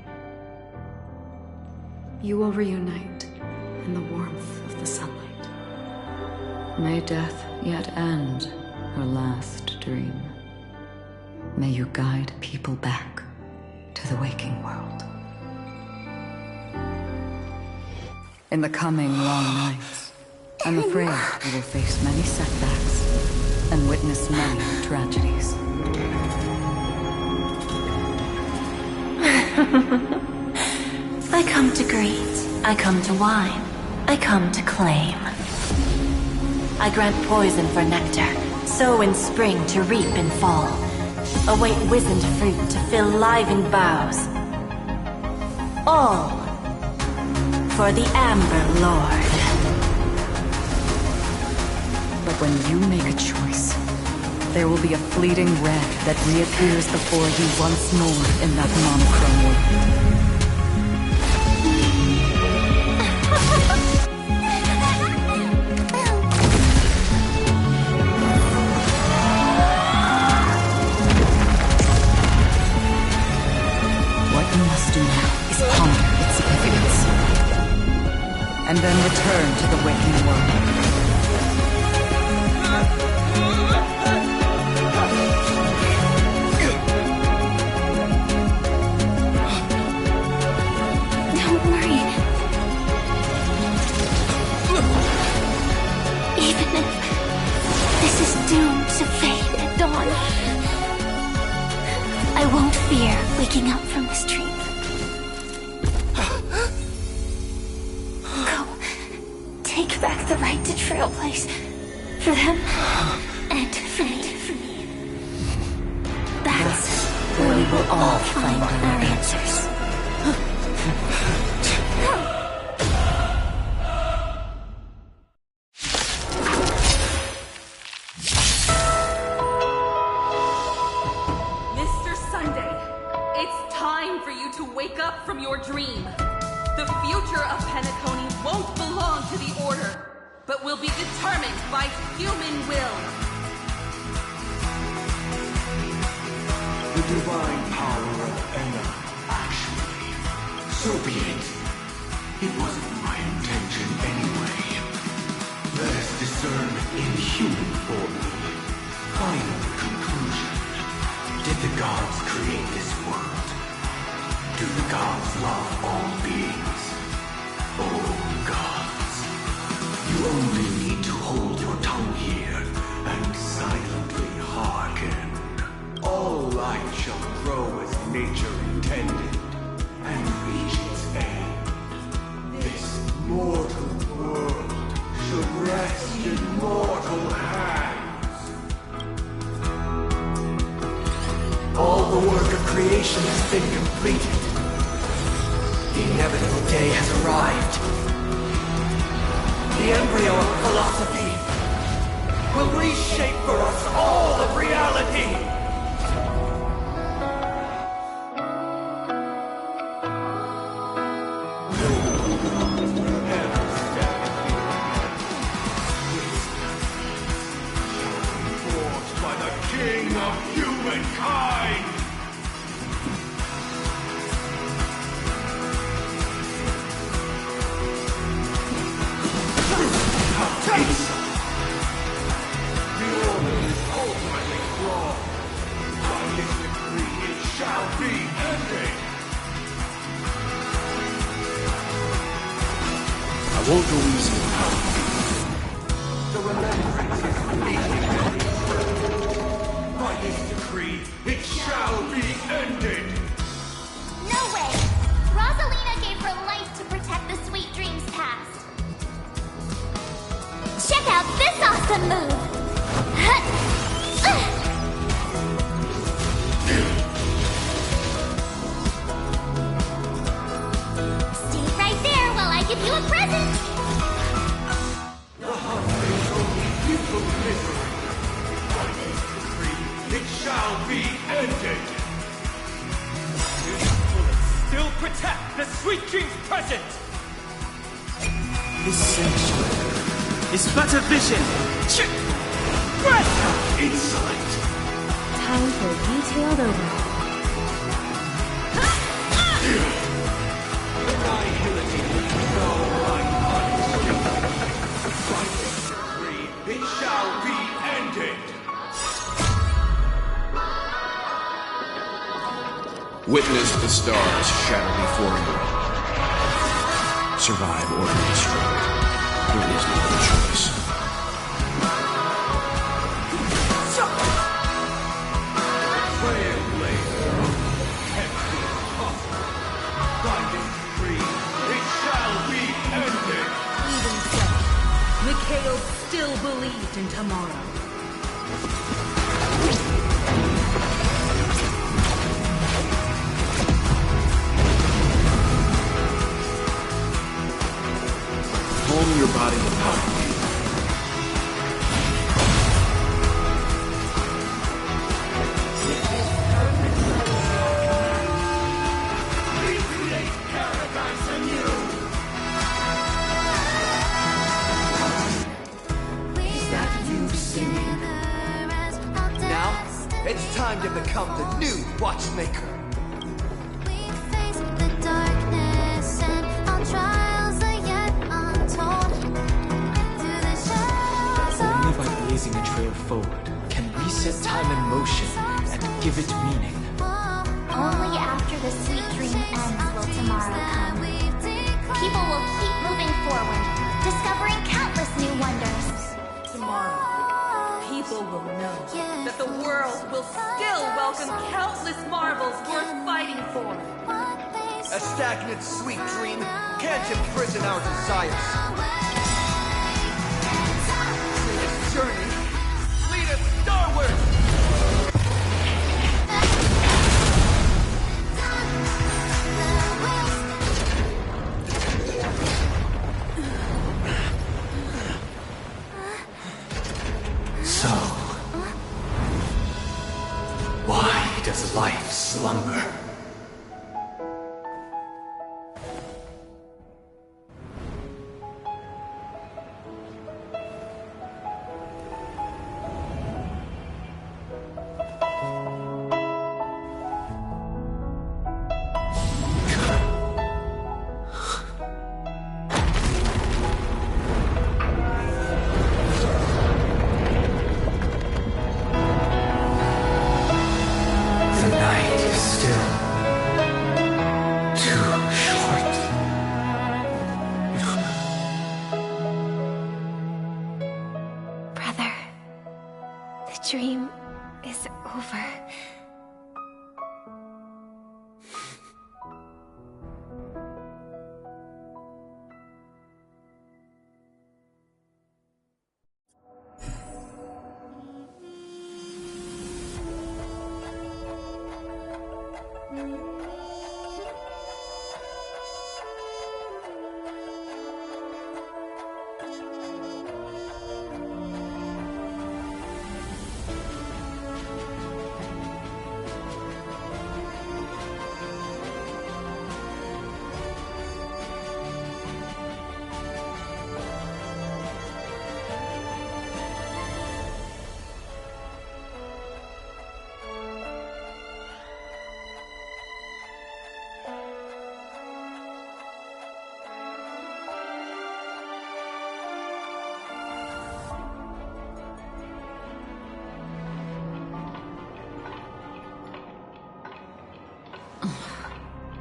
you will reunite in the warmth of the sunlight. May death yet end her last dream. May you guide people back to the waking world. In the coming long nights, I'm afraid you will face many setbacks and witness many tragedies. I come to greet, I come to wine, I come to claim. I grant poison for nectar, sow in spring to reap in fall. Await wizened fruit to fill livened boughs. All for the Amber Lord. But when you make a choice, there will be a fleeting red that reappears before you once more in that monochrome world. What you must do now is ponder its significance, and then return to the waking world. Don't worry. Even if this is doomed to fade at dawn, I won't fear waking up from this dream. Go. Take back the right to Trailblaze. For them, and for me. That's where we will all find our answers. Mr. Sunday, it's time for you to wake up from your dream. The future of Penacony won't belong to the Order, but will be determined by human will. The divine power of Enna, actually. So be it. It wasn't my intention anyway. Let us discern in human form the final conclusion. Did the gods create this world? Do the gods love all beings? Oh, gods. You only need to hold your tongue here and silently hearken. All life shall grow as nature intended and reach its end. This mortal world should rest in mortal hands. All the work of creation has been completed. The inevitable day has arrived. The embryo of philosophy will reshape for us all of reality. King of humankind! won't go easy. The remembrance is fleeting. By this decree, it shall be ended. No way! Rosalina gave her life to protect the sweet dreams past. Check out this awesome move! Stay right there while I give you a present! The hunt is only futile misery. By this decree, it shall be ended. These bullets still protect the sweet dreams present! This sanctuary is but a vision. Insolent. Time for a detailed overhaul. Annihility will know my punishment. By this decree, it shall be ended. Witness the stars shatter before you. Survive or be destroyed. There is no other choice. Trailblazer. Empty impossible. By this decree, it shall be ended. Even so, Mikhail still believed in tomorrow. Hone your body with power. Recreate paradise anew. Is that you singing? Now, it's time to become the new Watchmaker. Only by blazing a trail forward can we set time in motion and give it meaning. Only after the sweet dream ends will tomorrow come. People will keep moving forward, discovering countless new wonders. Tomorrow, people will know that the world will still welcome countless marvels worth fighting for. A stagnant sweet dream can't imprison our desires. Through this journey, lead us starward! So, why does life slumber? The night is still too short. Brother, the dream is over.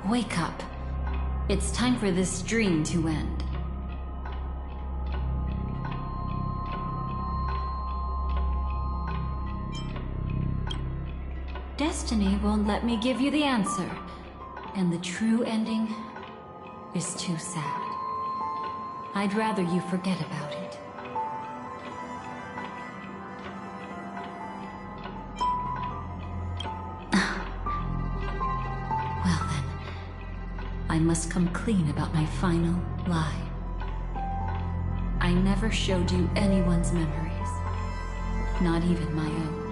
Wake up. It's time for this dream to end. destiny won't let me give you the answer. And the true ending is too sad. I'd rather you forget about it. Well then, I must come clean about my final lie. I never showed you anyone's memories, not even my own.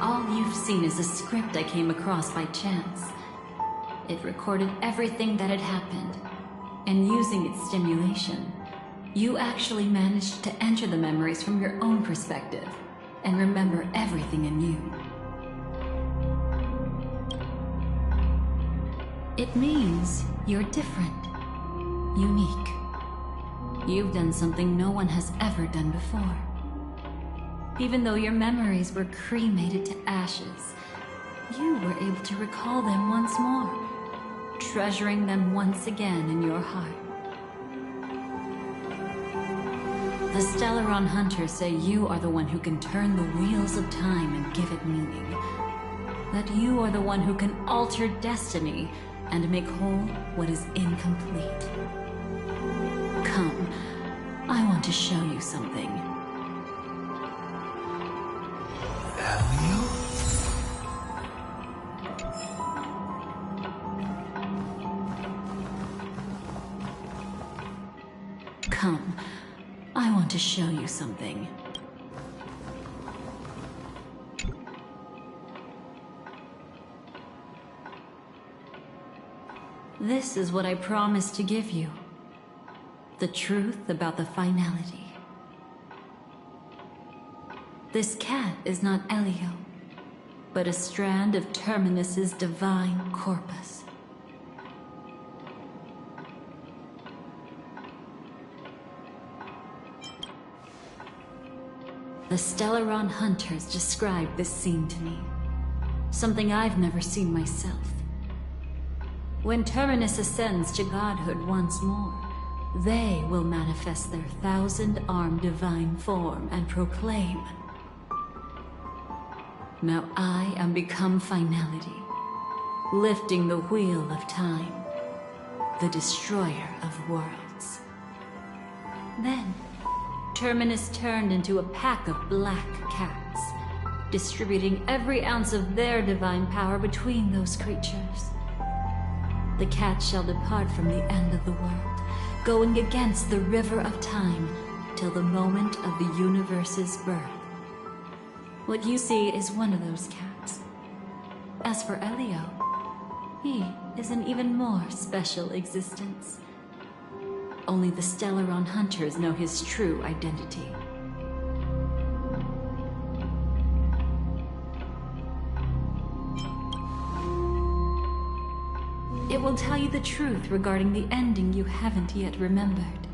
All you've seen is a script I came across by chance. It recorded everything that had happened, and using its stimulation, you actually managed to enter the memories from your own perspective and remember everything anew. It means you're different, unique. You've done something no one has ever done before. Even though your memories were cremated to ashes, you were able to recall them once more, treasuring them once again in your heart. The Stellaron Hunters say you are the one who can turn the wheels of time and give it meaning. That you are the one who can alter destiny and make whole what is incomplete. Come, I want to show you something. Come, I want to show you something. This is what I promised to give you. The truth about the finality. This cat is not Elio, but a strand of Terminus's divine corpus. The Stellaron Hunters described this scene to me. Something I've never seen myself. When Terminus ascends to godhood once more, they will manifest their 1,000-armed divine form and proclaim, "Now I am become finality, lifting the wheel of time, the destroyer of worlds." Then, Terminus turned into a pack of black cats, distributing every ounce of their divine power between those creatures. The cat shall depart from the end of the world, going against the river of time till the moment of the universe's birth. What you see is one of those cats. As for Elio, he is an even more special existence. Only the Stellaron Hunters know his true identity. It will tell you the truth regarding the ending you haven't yet remembered.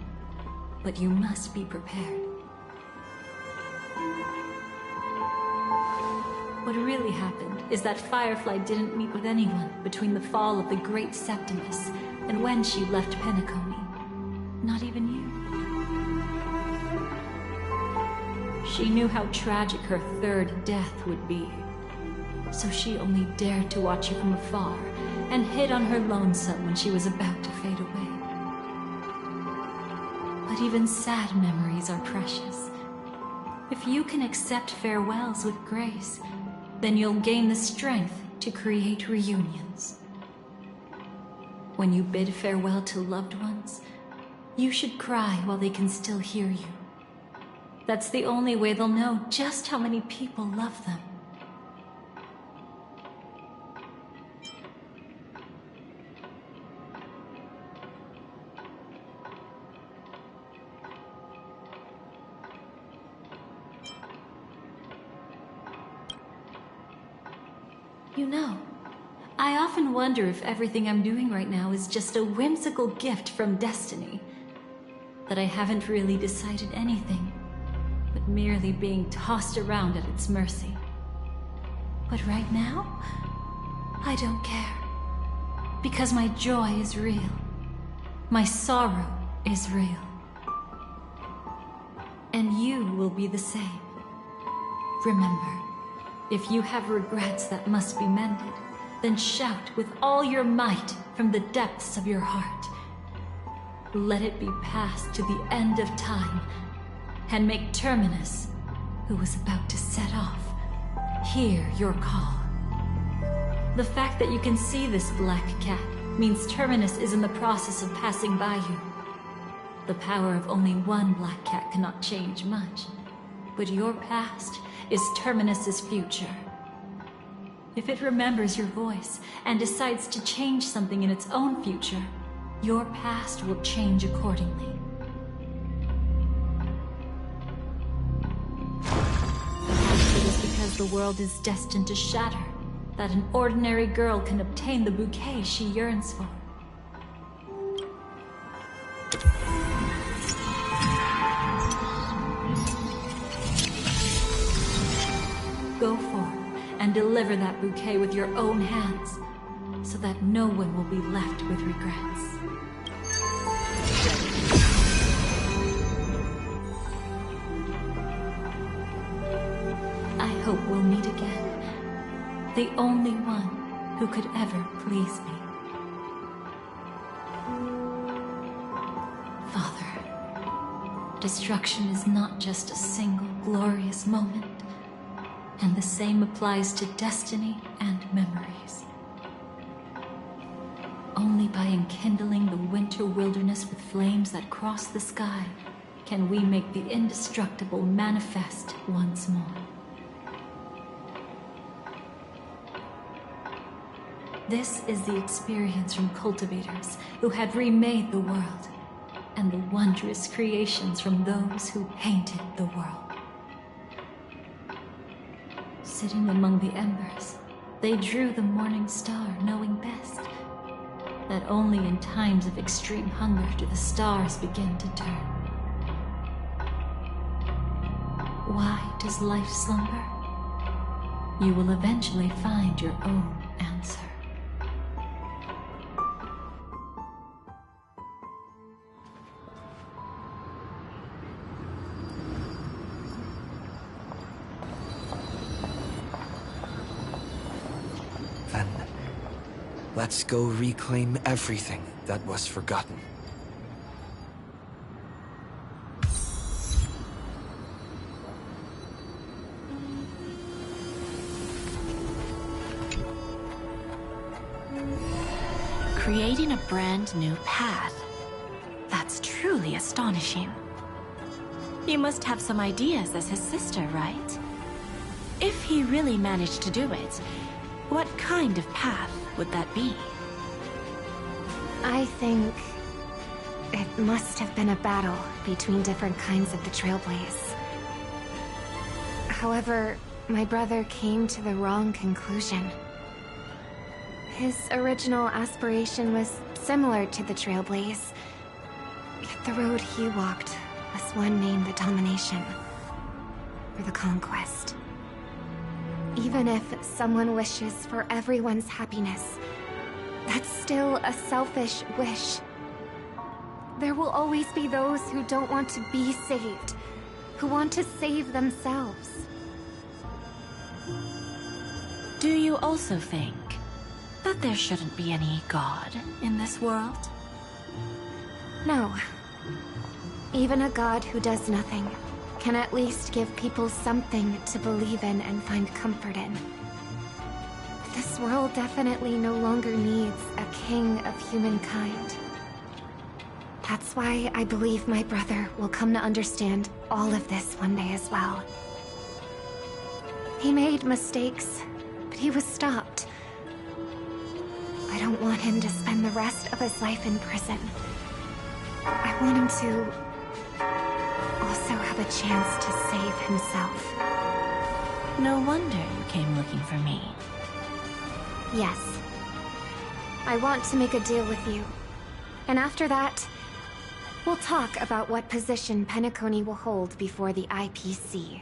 But you must be prepared. What really happened is that Firefly didn't meet with anyone between the fall of the Great Septimus and when she left Penacony. Not even you. She knew how tragic her third death would be. So she only dared to watch you from afar and hid on her lonesome when she was about to fade away. But even sad memories are precious. If you can accept farewells with grace, then you'll gain the strength to create reunions. When you bid farewell to loved ones, you should cry while they can still hear you. That's the only way they'll know just how many people love them. You know, I often wonder if everything I'm doing right now is just a whimsical gift from destiny. That I haven't really decided anything, but merely being tossed around at its mercy. But right now, I don't care. Because my joy is real. My sorrow is real. And you will be the same. Remember, If you have regrets that must be mended, then shout with all your might from the depths of your heart. Let it be passed to the end of time, and make Terminus, who is about to set off, hear your call. The fact that you can see this black cat means Terminus is in the process of passing by you. The power of only one black cat cannot change much, but your past is Terminus's future. If it remembers your voice and decides to change something in its own future, your past will change accordingly. Perhaps it is because the world is destined to shatter that an ordinary girl can obtain the bouquet she yearns for. Go forth and deliver that bouquet with your own hands, so that no one will be left with regrets. I hope we'll meet again. The only one who could ever please me. Father, destruction is not just a single glorious moment, and the same applies to destiny and memories. Only by enkindling the winter wilderness with flames that cross the sky can we make the indestructible manifest once more. This is the experience from cultivators who have remade the world, and the wondrous creations from those who painted the world. Sitting among the embers, they drew the morning star, knowing best that only in times of extreme hunger do the stars begin to turn. Why does life slumber? You will eventually find your own answer. Then, let's go reclaim everything that was forgotten. Creating a brand new path. That's truly astonishing. You must have some ideas as his sister, right? If he really managed to do it, what kind of path would that be? I think it must have been a battle between different kinds of the Trailblaze. However, my brother came to the wrong conclusion. His original aspiration was similar to the Trailblaze, yet the road he walked was one named the Domination, or the Conquest. Even if someone wishes for everyone's happiness, that's still a selfish wish. There will always be those who don't want to be saved, who want to save themselves. Do you also think that there shouldn't be any God in this world? No. Even a god who does nothing can at least give people something to believe in and find comfort in. This world definitely no longer needs a king of humankind. That's why I believe my brother will come to understand all of this one day as well. He made mistakes, but he was stopped. I don't want him to spend the rest of his life in prison. I want him to also have a chance to save himself. No wonder you came looking for me. Yes. I want to make a deal with you. And after that, we'll talk about what position Penacony will hold before the IPC.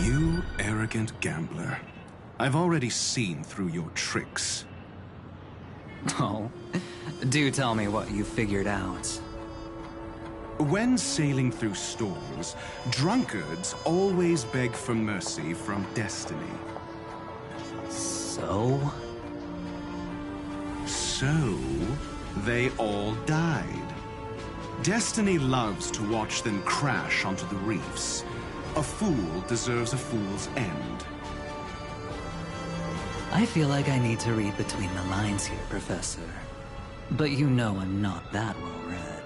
You arrogant gambler. I've already seen through your tricks. Oh, do tell me what you figured out. When sailing through storms, drunkards always beg for mercy from destiny. So? So, they all died. Destiny loves to watch them crash onto the reefs. A fool deserves a fool's end. I feel like I need to read between the lines here, Professor. But you know I'm not that well read.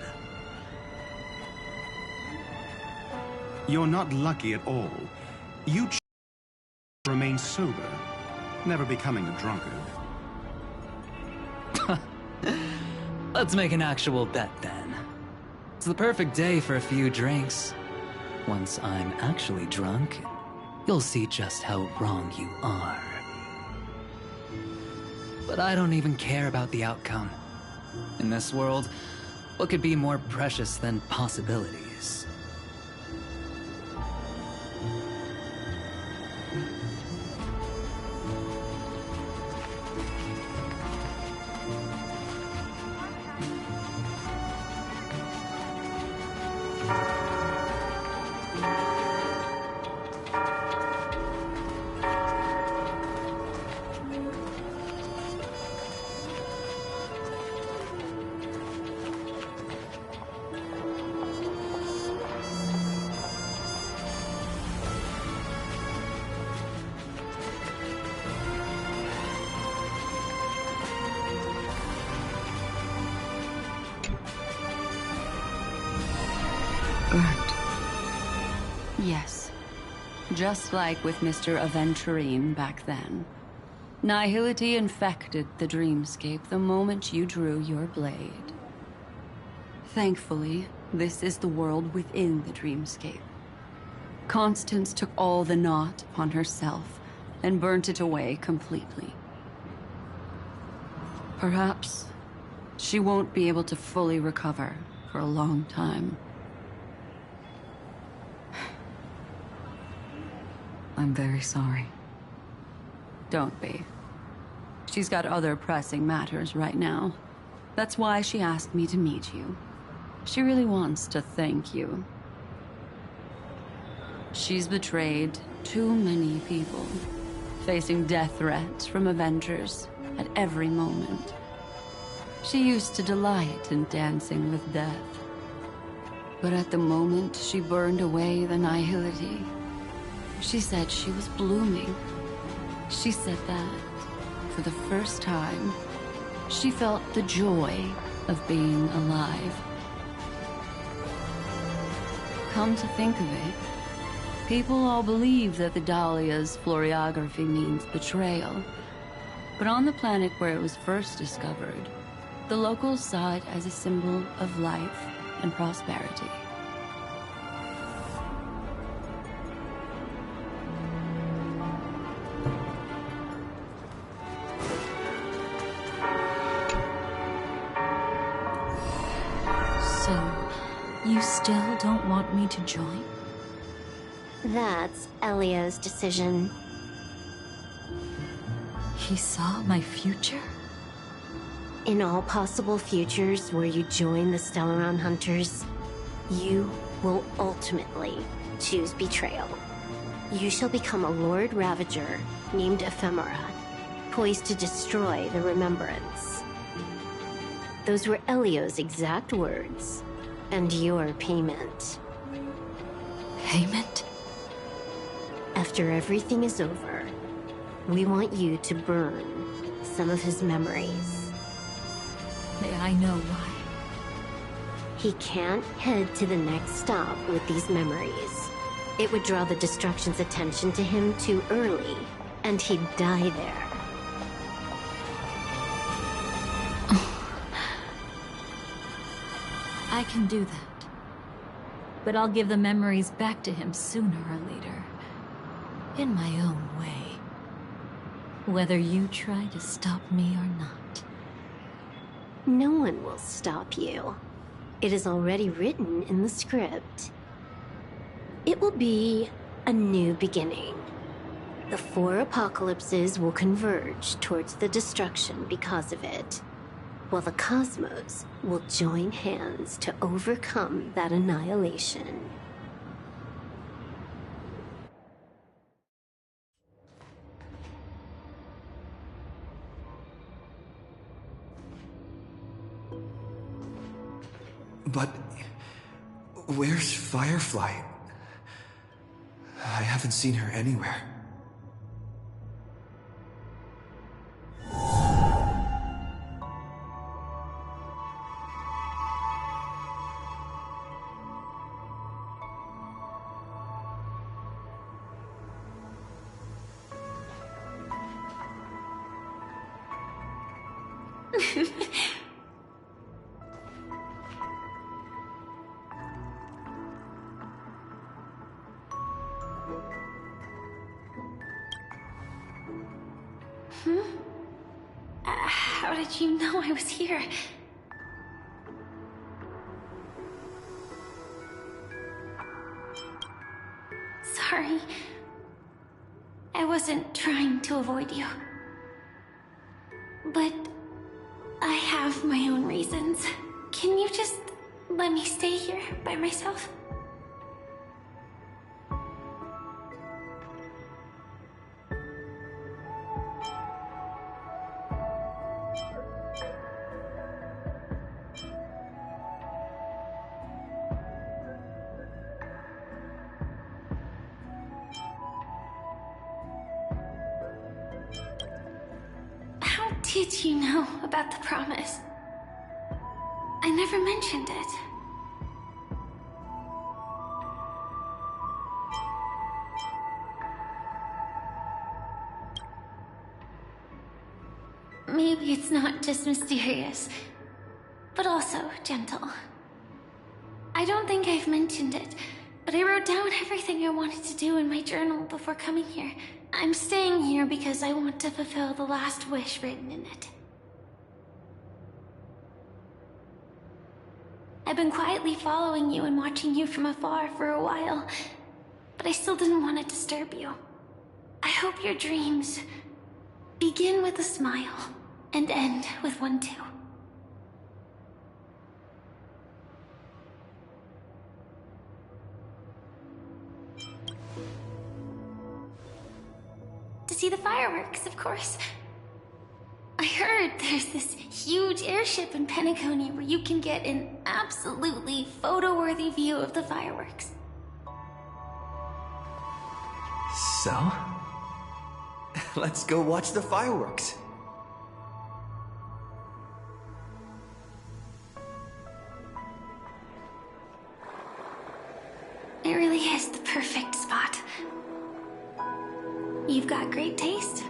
You're not lucky at all. You remain sober, never becoming a drunkard. Let's make an actual bet then. It's the perfect day for a few drinks. Once I'm actually drunk, you'll see just how wrong you are. But I don't even care about the outcome. In this world, what could be more precious than possibilities? Yes. Just like with Mr. Aventurine back then. Nihility infected the dreamscape the moment you drew your blade. Thankfully, this is the world within the dreamscape. Constance took all the knot upon herself and burnt it away completely. Perhaps she won't be able to fully recover for a long time. I'm very sorry. Don't be. She's got other pressing matters right now. That's why she asked me to meet you. She really wants to thank you. She's betrayed too many people, facing death threats from Avengers at every moment. She used to delight in dancing with death. But at the moment she burned away the nihility, she said she was blooming. She said that, for the first time, she felt the joy of being alive. Come to think of it, people all believe that the Dahlia's floriography means betrayal. But on the planet where it was first discovered, the locals saw it as a symbol of life and prosperity. So, you still don't want me to join? That's Elio's decision. He saw my future? In all possible futures where you join the Stellaron Hunters, you will ultimately choose betrayal. You shall become a Lord Ravager named Ephemera, poised to destroy the Remembrance. Those were Elio's exact words, and your payment. Payment? After everything is over, we want you to burn some of his memories. May I know why? He can't head to the next stop with these memories. It would draw the Destruction's attention to him too early, and he'd die there. I can do that. But I'll give the memories back to him sooner or later. In my own way. Whether you try to stop me or not. No one will stop you. It is already written in the script. It will be a new beginning. The 4 apocalypses will converge towards the destruction because of it, while the cosmos will join hands to overcome that annihilation. But where's Firefly? I haven't seen her anywhere. How did you know I was here? Sorry. I wasn't trying to avoid you. But I have my own reasons. Can you just let me stay here by myself? How did you know about the promise? I never mentioned it. Maybe it's not just mysterious, but also gentle. I don't think I've mentioned it, but I wrote down everything I wanted to do in my journal before coming here. I'm staying here because I want to fulfill the last wish written in it. I've been quietly following you and watching you from afar for a while, but I still didn't want to disturb you. I hope your dreams begin with a smile and end with one too. To see the fireworks, of course. I heard there's this huge airship in Penacony where you can get an absolutely photo-worthy view of the fireworks. So? Let's go watch the fireworks. It really is the perfect spot. You've got great taste.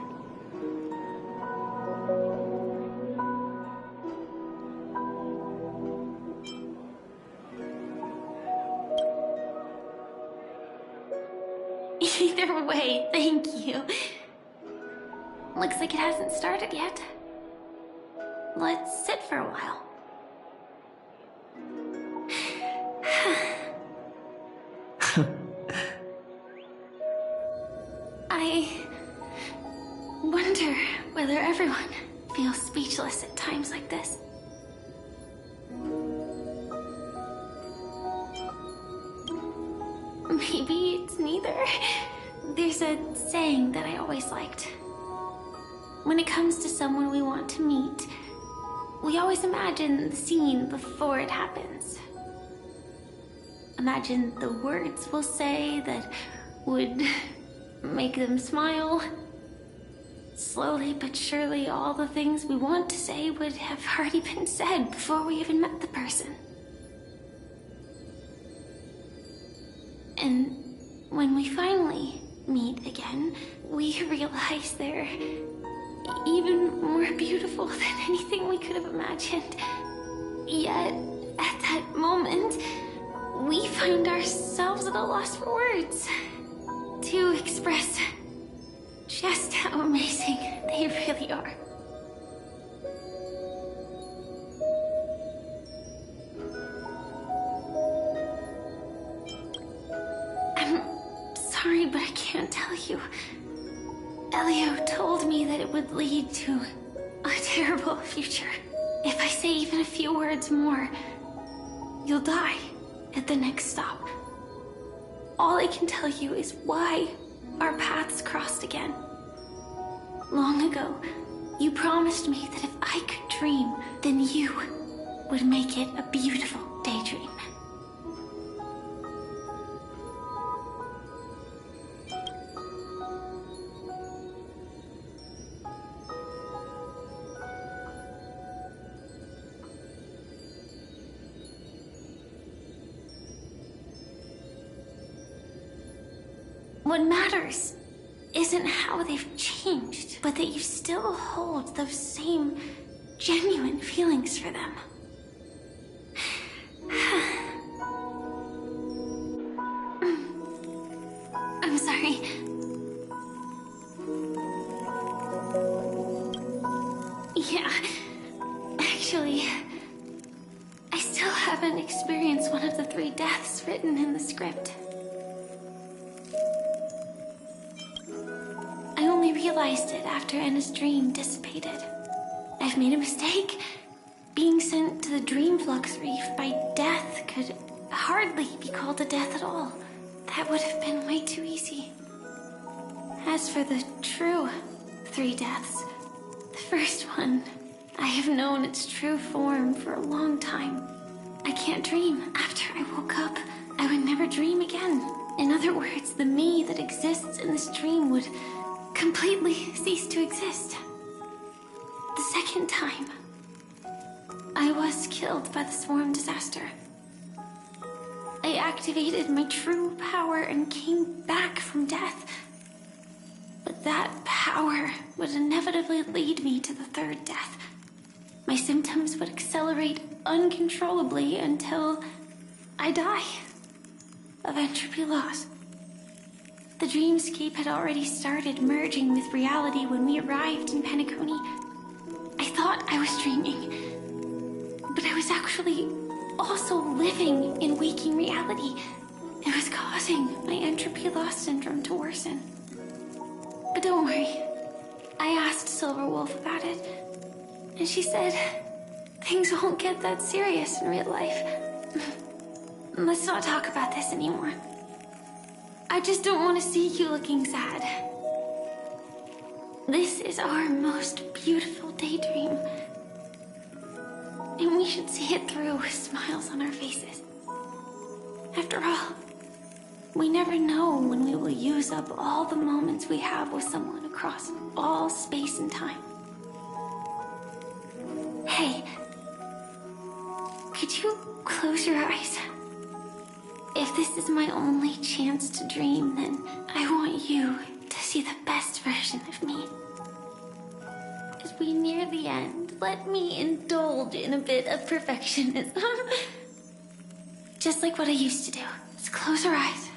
Either way, thank you. Looks like it hasn't started yet. Let's sit for a while. I wonder whether everyone feels speechless at times like this. Maybe it's neither. There's a saying that I always liked. When it comes to someone we want to meet, we always imagine the scene before it happens. Imagine the words we'll say that would make them smile. Slowly but surely, all the things we want to say would have already been said before we even met the person. And when we finally meet again, we realize they're even more beautiful than anything we could have imagined. Yet, at that moment, we find ourselves at a loss for words to express just how amazing they really are. I'm sorry, but I can't tell you. Elio told me that it would lead to a terrible future. If I say even a few words more, you'll die at the next stop. All I can tell you is why our paths crossed again. Long ago, you promised me that if I could dream, then you would make it a beautiful daydream. What matters isn't how they've changed, but that you still hold those same genuine feelings for them. I'm sorry. Yeah, actually, I still haven't experienced one of the 3 deaths written in the script. I only realized it after Anna's dream dissipated. I've made a mistake. Being sent to the Dream Flux Reef by death could hardly be called a death at all. That would have been way too easy. As for the true 3 deaths, the first one, I have known its true form for a long time. I can't dream. After I woke up, I would never dream again. In other words, the me that exists in this dream would completely cease to exist. The second time, I was killed by the swarm disaster. I activated my true power and came back from death. But that power would inevitably lead me to the 3rd death. My symptoms would accelerate uncontrollably until I die of entropy loss. The dreamscape had already started merging with reality when we arrived in Penacony. I thought I was dreaming, but I was actually also living in waking reality. It was causing my entropy loss syndrome to worsen. But don't worry, I asked Silver Wolf about it, and she said things won't get that serious in real life. Let's not talk about this anymore. I just don't want to see you looking sad. This is our most beautiful daydream. And we should see it through with smiles on our faces. After all, we never know when we will use up all the moments we have with someone across all space and time. Hey, could you close your eyes? If this is my only chance to dream, then I want you to see the best version of me. As we near the end, let me indulge in a bit of perfectionism. Just like what I used to do. Let's close our eyes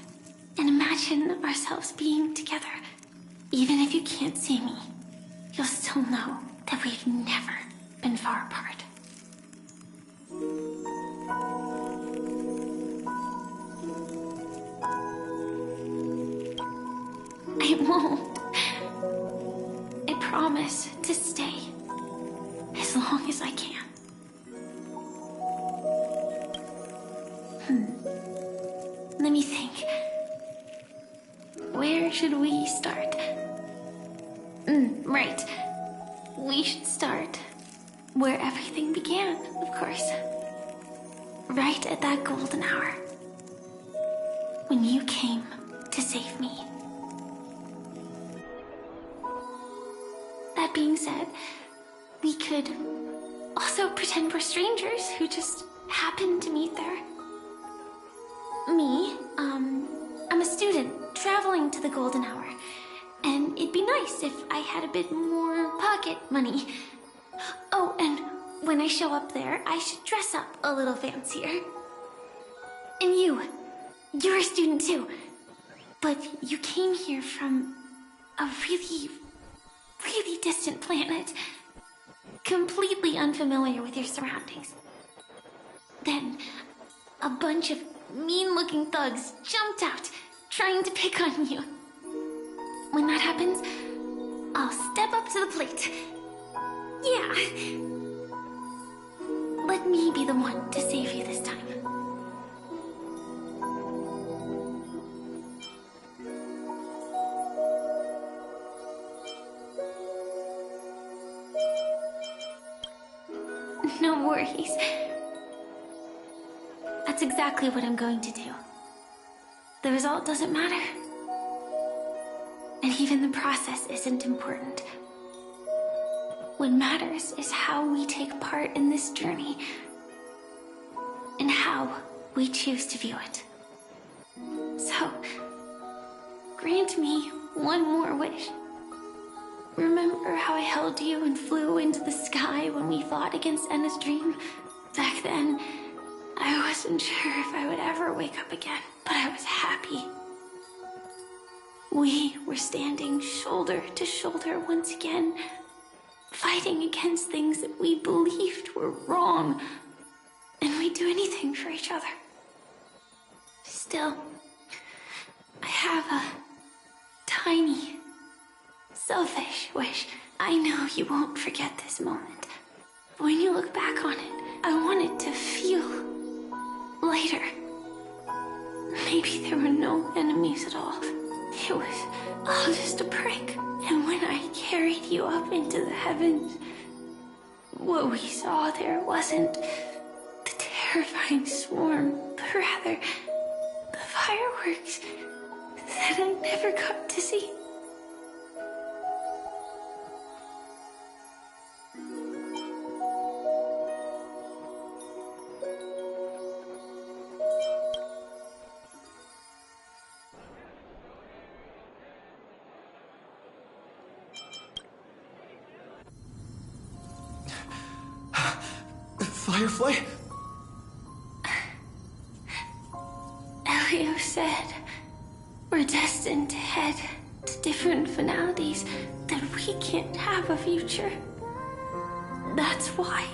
and imagine ourselves being together. Even if you can't see me, you'll still know that we've never been far apart. I won't. I promise to stay as long as I can. Let me think. Where should we start? Right. We should start where everything began, of course. Right at that golden hour. When you came to save me. That being said, we could also pretend we're strangers who just happened to meet there. Me, I'm a student traveling to the golden hour, and it'd be nice if I had a bit more pocket money. Oh, and when I show up there, I should dress up a little fancier. And you're a student too, but you came here from a really distant planet, completely unfamiliar with your surroundings. Then, a bunch of mean-looking thugs jumped out trying to pick on you. When that happens, I'll step up to the plate. Yeah. Let me be the one to save you this time. No worries. That's exactly what I'm going to do. The result doesn't matter. And even the process isn't important. What matters is how we take part in this journey. And how we choose to view it. So, grant me one more wish. Remember how I held you and flew into the sky when we fought against Enna's dream? Back then, I wasn't sure if I would ever wake up again, but I was happy. We were standing shoulder to shoulder once again, fighting against things that we believed were wrong, and we'd do anything for each other. Still, I have a tiny, selfish wish. I know you won't forget this moment. But when you look back on it, I want it to feel lighter. Maybe there were no enemies at all. It was all just a prank. And when I carried you up into the heavens, what we saw there wasn't the terrifying swarm, but rather the fireworks that I never got to see. Firefly? Elio said we're destined to head to different finalities, that we can't have a future. That's why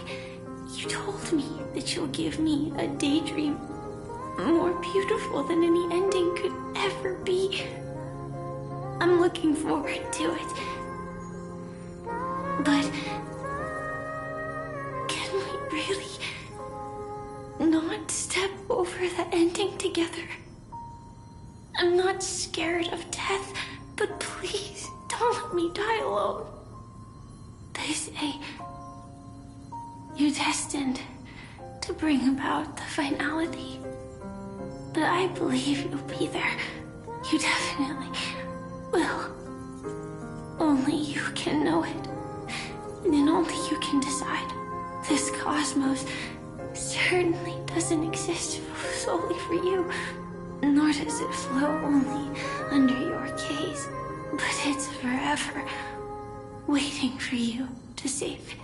you told me that you'll give me a daydream more beautiful than any ending could ever be. I'm looking forward to it. But can we really not step over the ending together? I'm not scared of death, but please don't let me die alone. They say you're destined to bring about the finality, but I believe you'll be there. You definitely will. Only you can know it, and only you can decide. This cosmos certainly doesn't exist solely for you, nor does it flow only under your gaze, but it's forever waiting for you to save it.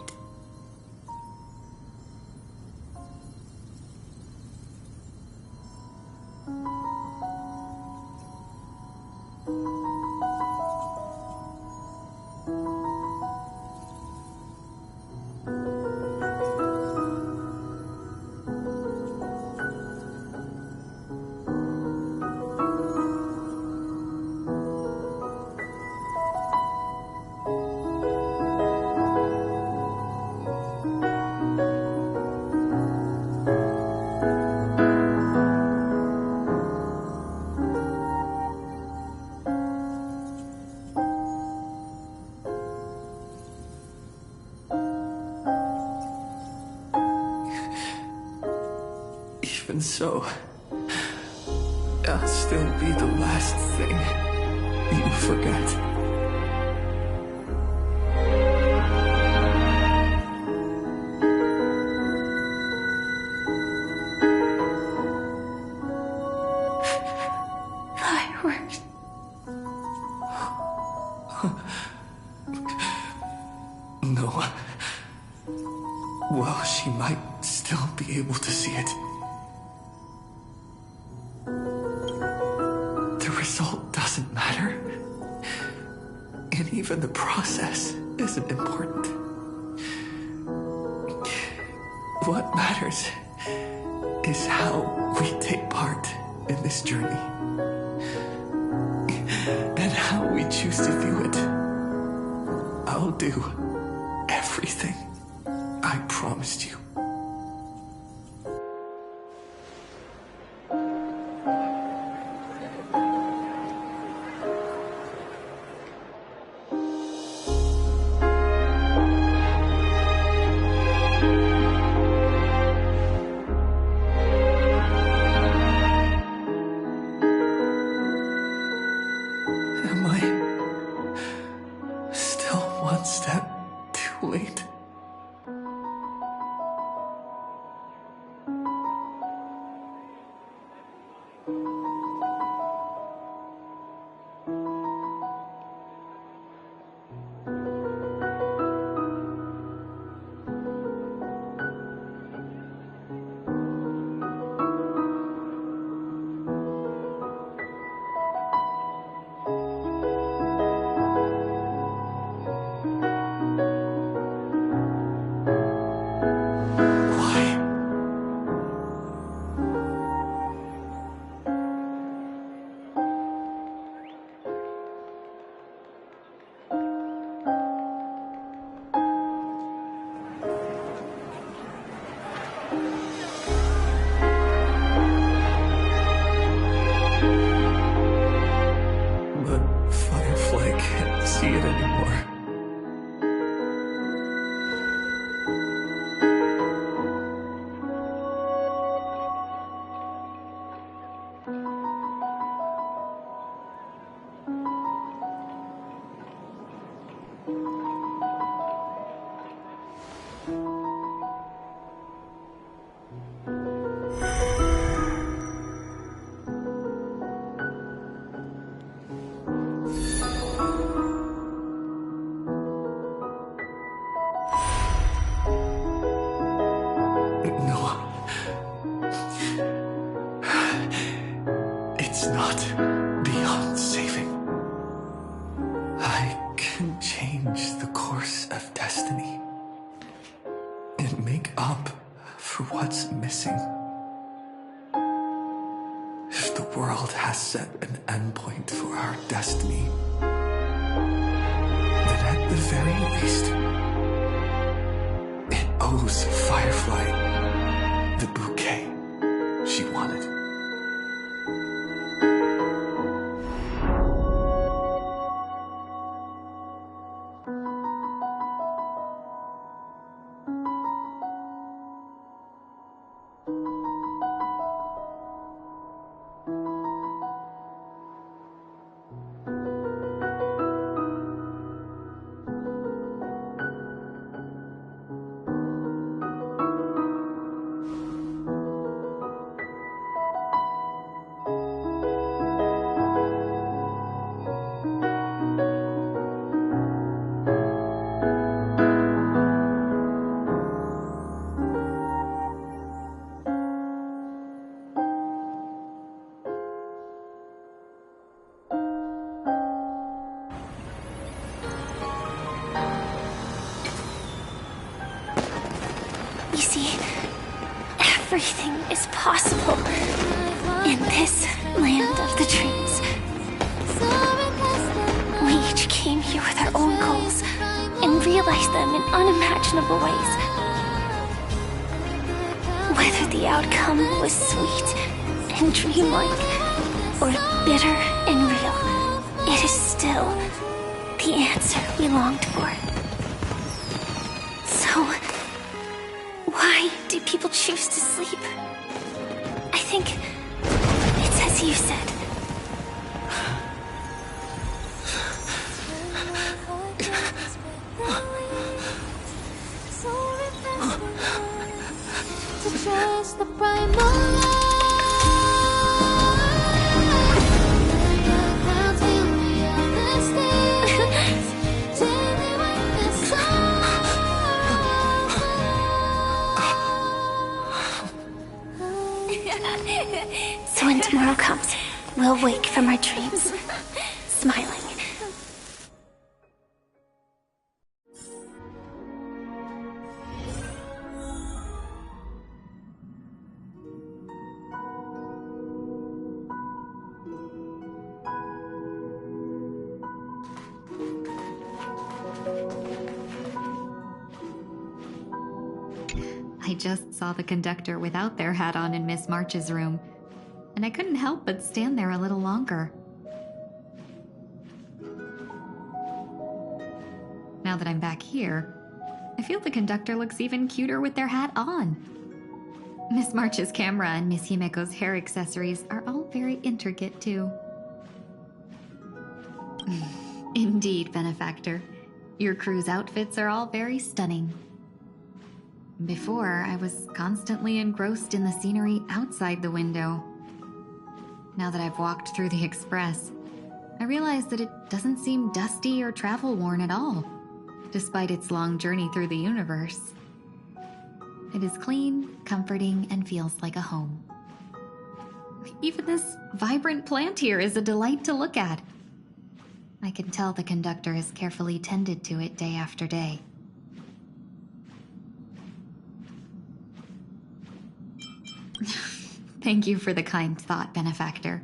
Even so, I'll still be the last thing you forget. Fireworks. No. Well, she might still be able to see it. The result doesn't matter. And even the process isn't important. What matters is how we take part in this journey. how we choose to view it. I'll do everything I promised you. Am I still one step too late? But Firefly can't see it anymore. No. It's not beyond saving. I can change the course of destiny and make up for what's missing. If the world has set an endpoint for our destiny, then at the very least, it owes Firefly the bouquet she wanted. You see, everything is possible in this land of the dreams. We each came here with our own goals and realized them in unimaginable ways. Whether the outcome was sweet and dreamlike or bitter and real, it is still the answer we longed for. So, why do people choose to sleep? I think it's as you said. So when tomorrow comes, we'll wake from our dreams, smiling. just saw the conductor without their hat on in Miss March's room, and I couldn't help but stand there a little longer. Now that I'm back here, I feel the conductor looks even cuter with their hat on. Miss March's camera and Miss Himeko's hair accessories are all very intricate, too. Indeed, Benefactor. Your crew's outfits are all very stunning. Before, I was constantly engrossed in the scenery outside the window. Now that I've walked through the Express, I realize that it doesn't seem dusty or travel-worn at all, despite its long journey through the universe. It is clean, comforting, and feels like a home. Even this vibrant plant here is a delight to look at. I can tell the conductor has carefully tended to it day after day. Thank you for the kind thought, Benefactor.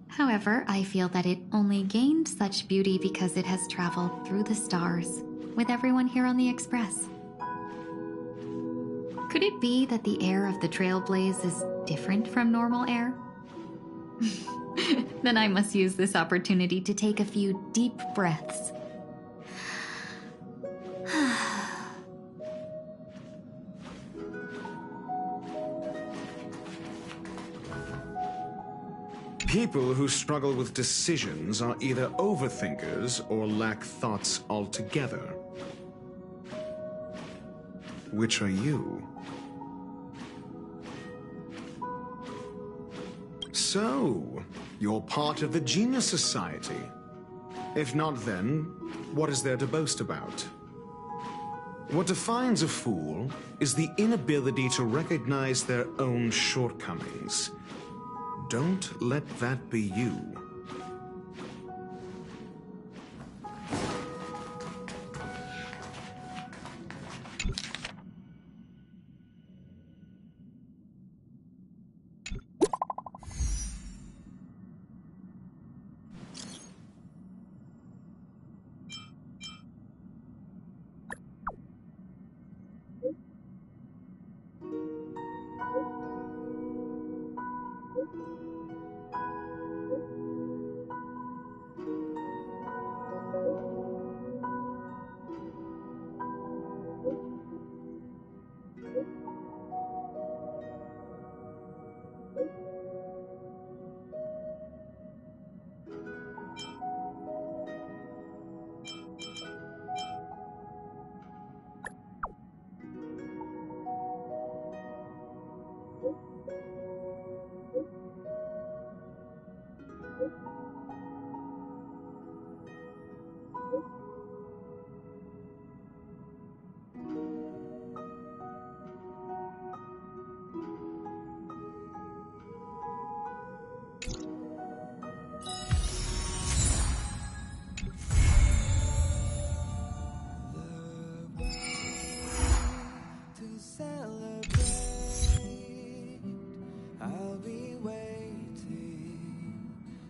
However, I feel that it only gained such beauty because it has traveled through the stars with everyone here on the Express. Could it be that the air of the Trailblaze is different from normal air? Then I must use this opportunity to take a few deep breaths. People who struggle with decisions are either overthinkers or lack thoughts altogether. Which are you? So, you're part of the Genius Society. If not, then, what is there to boast about? What defines a fool is the inability to recognize their own shortcomings. Don't let that be you.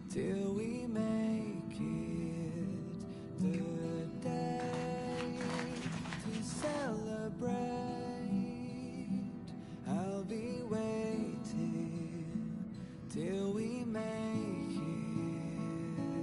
Till we make it.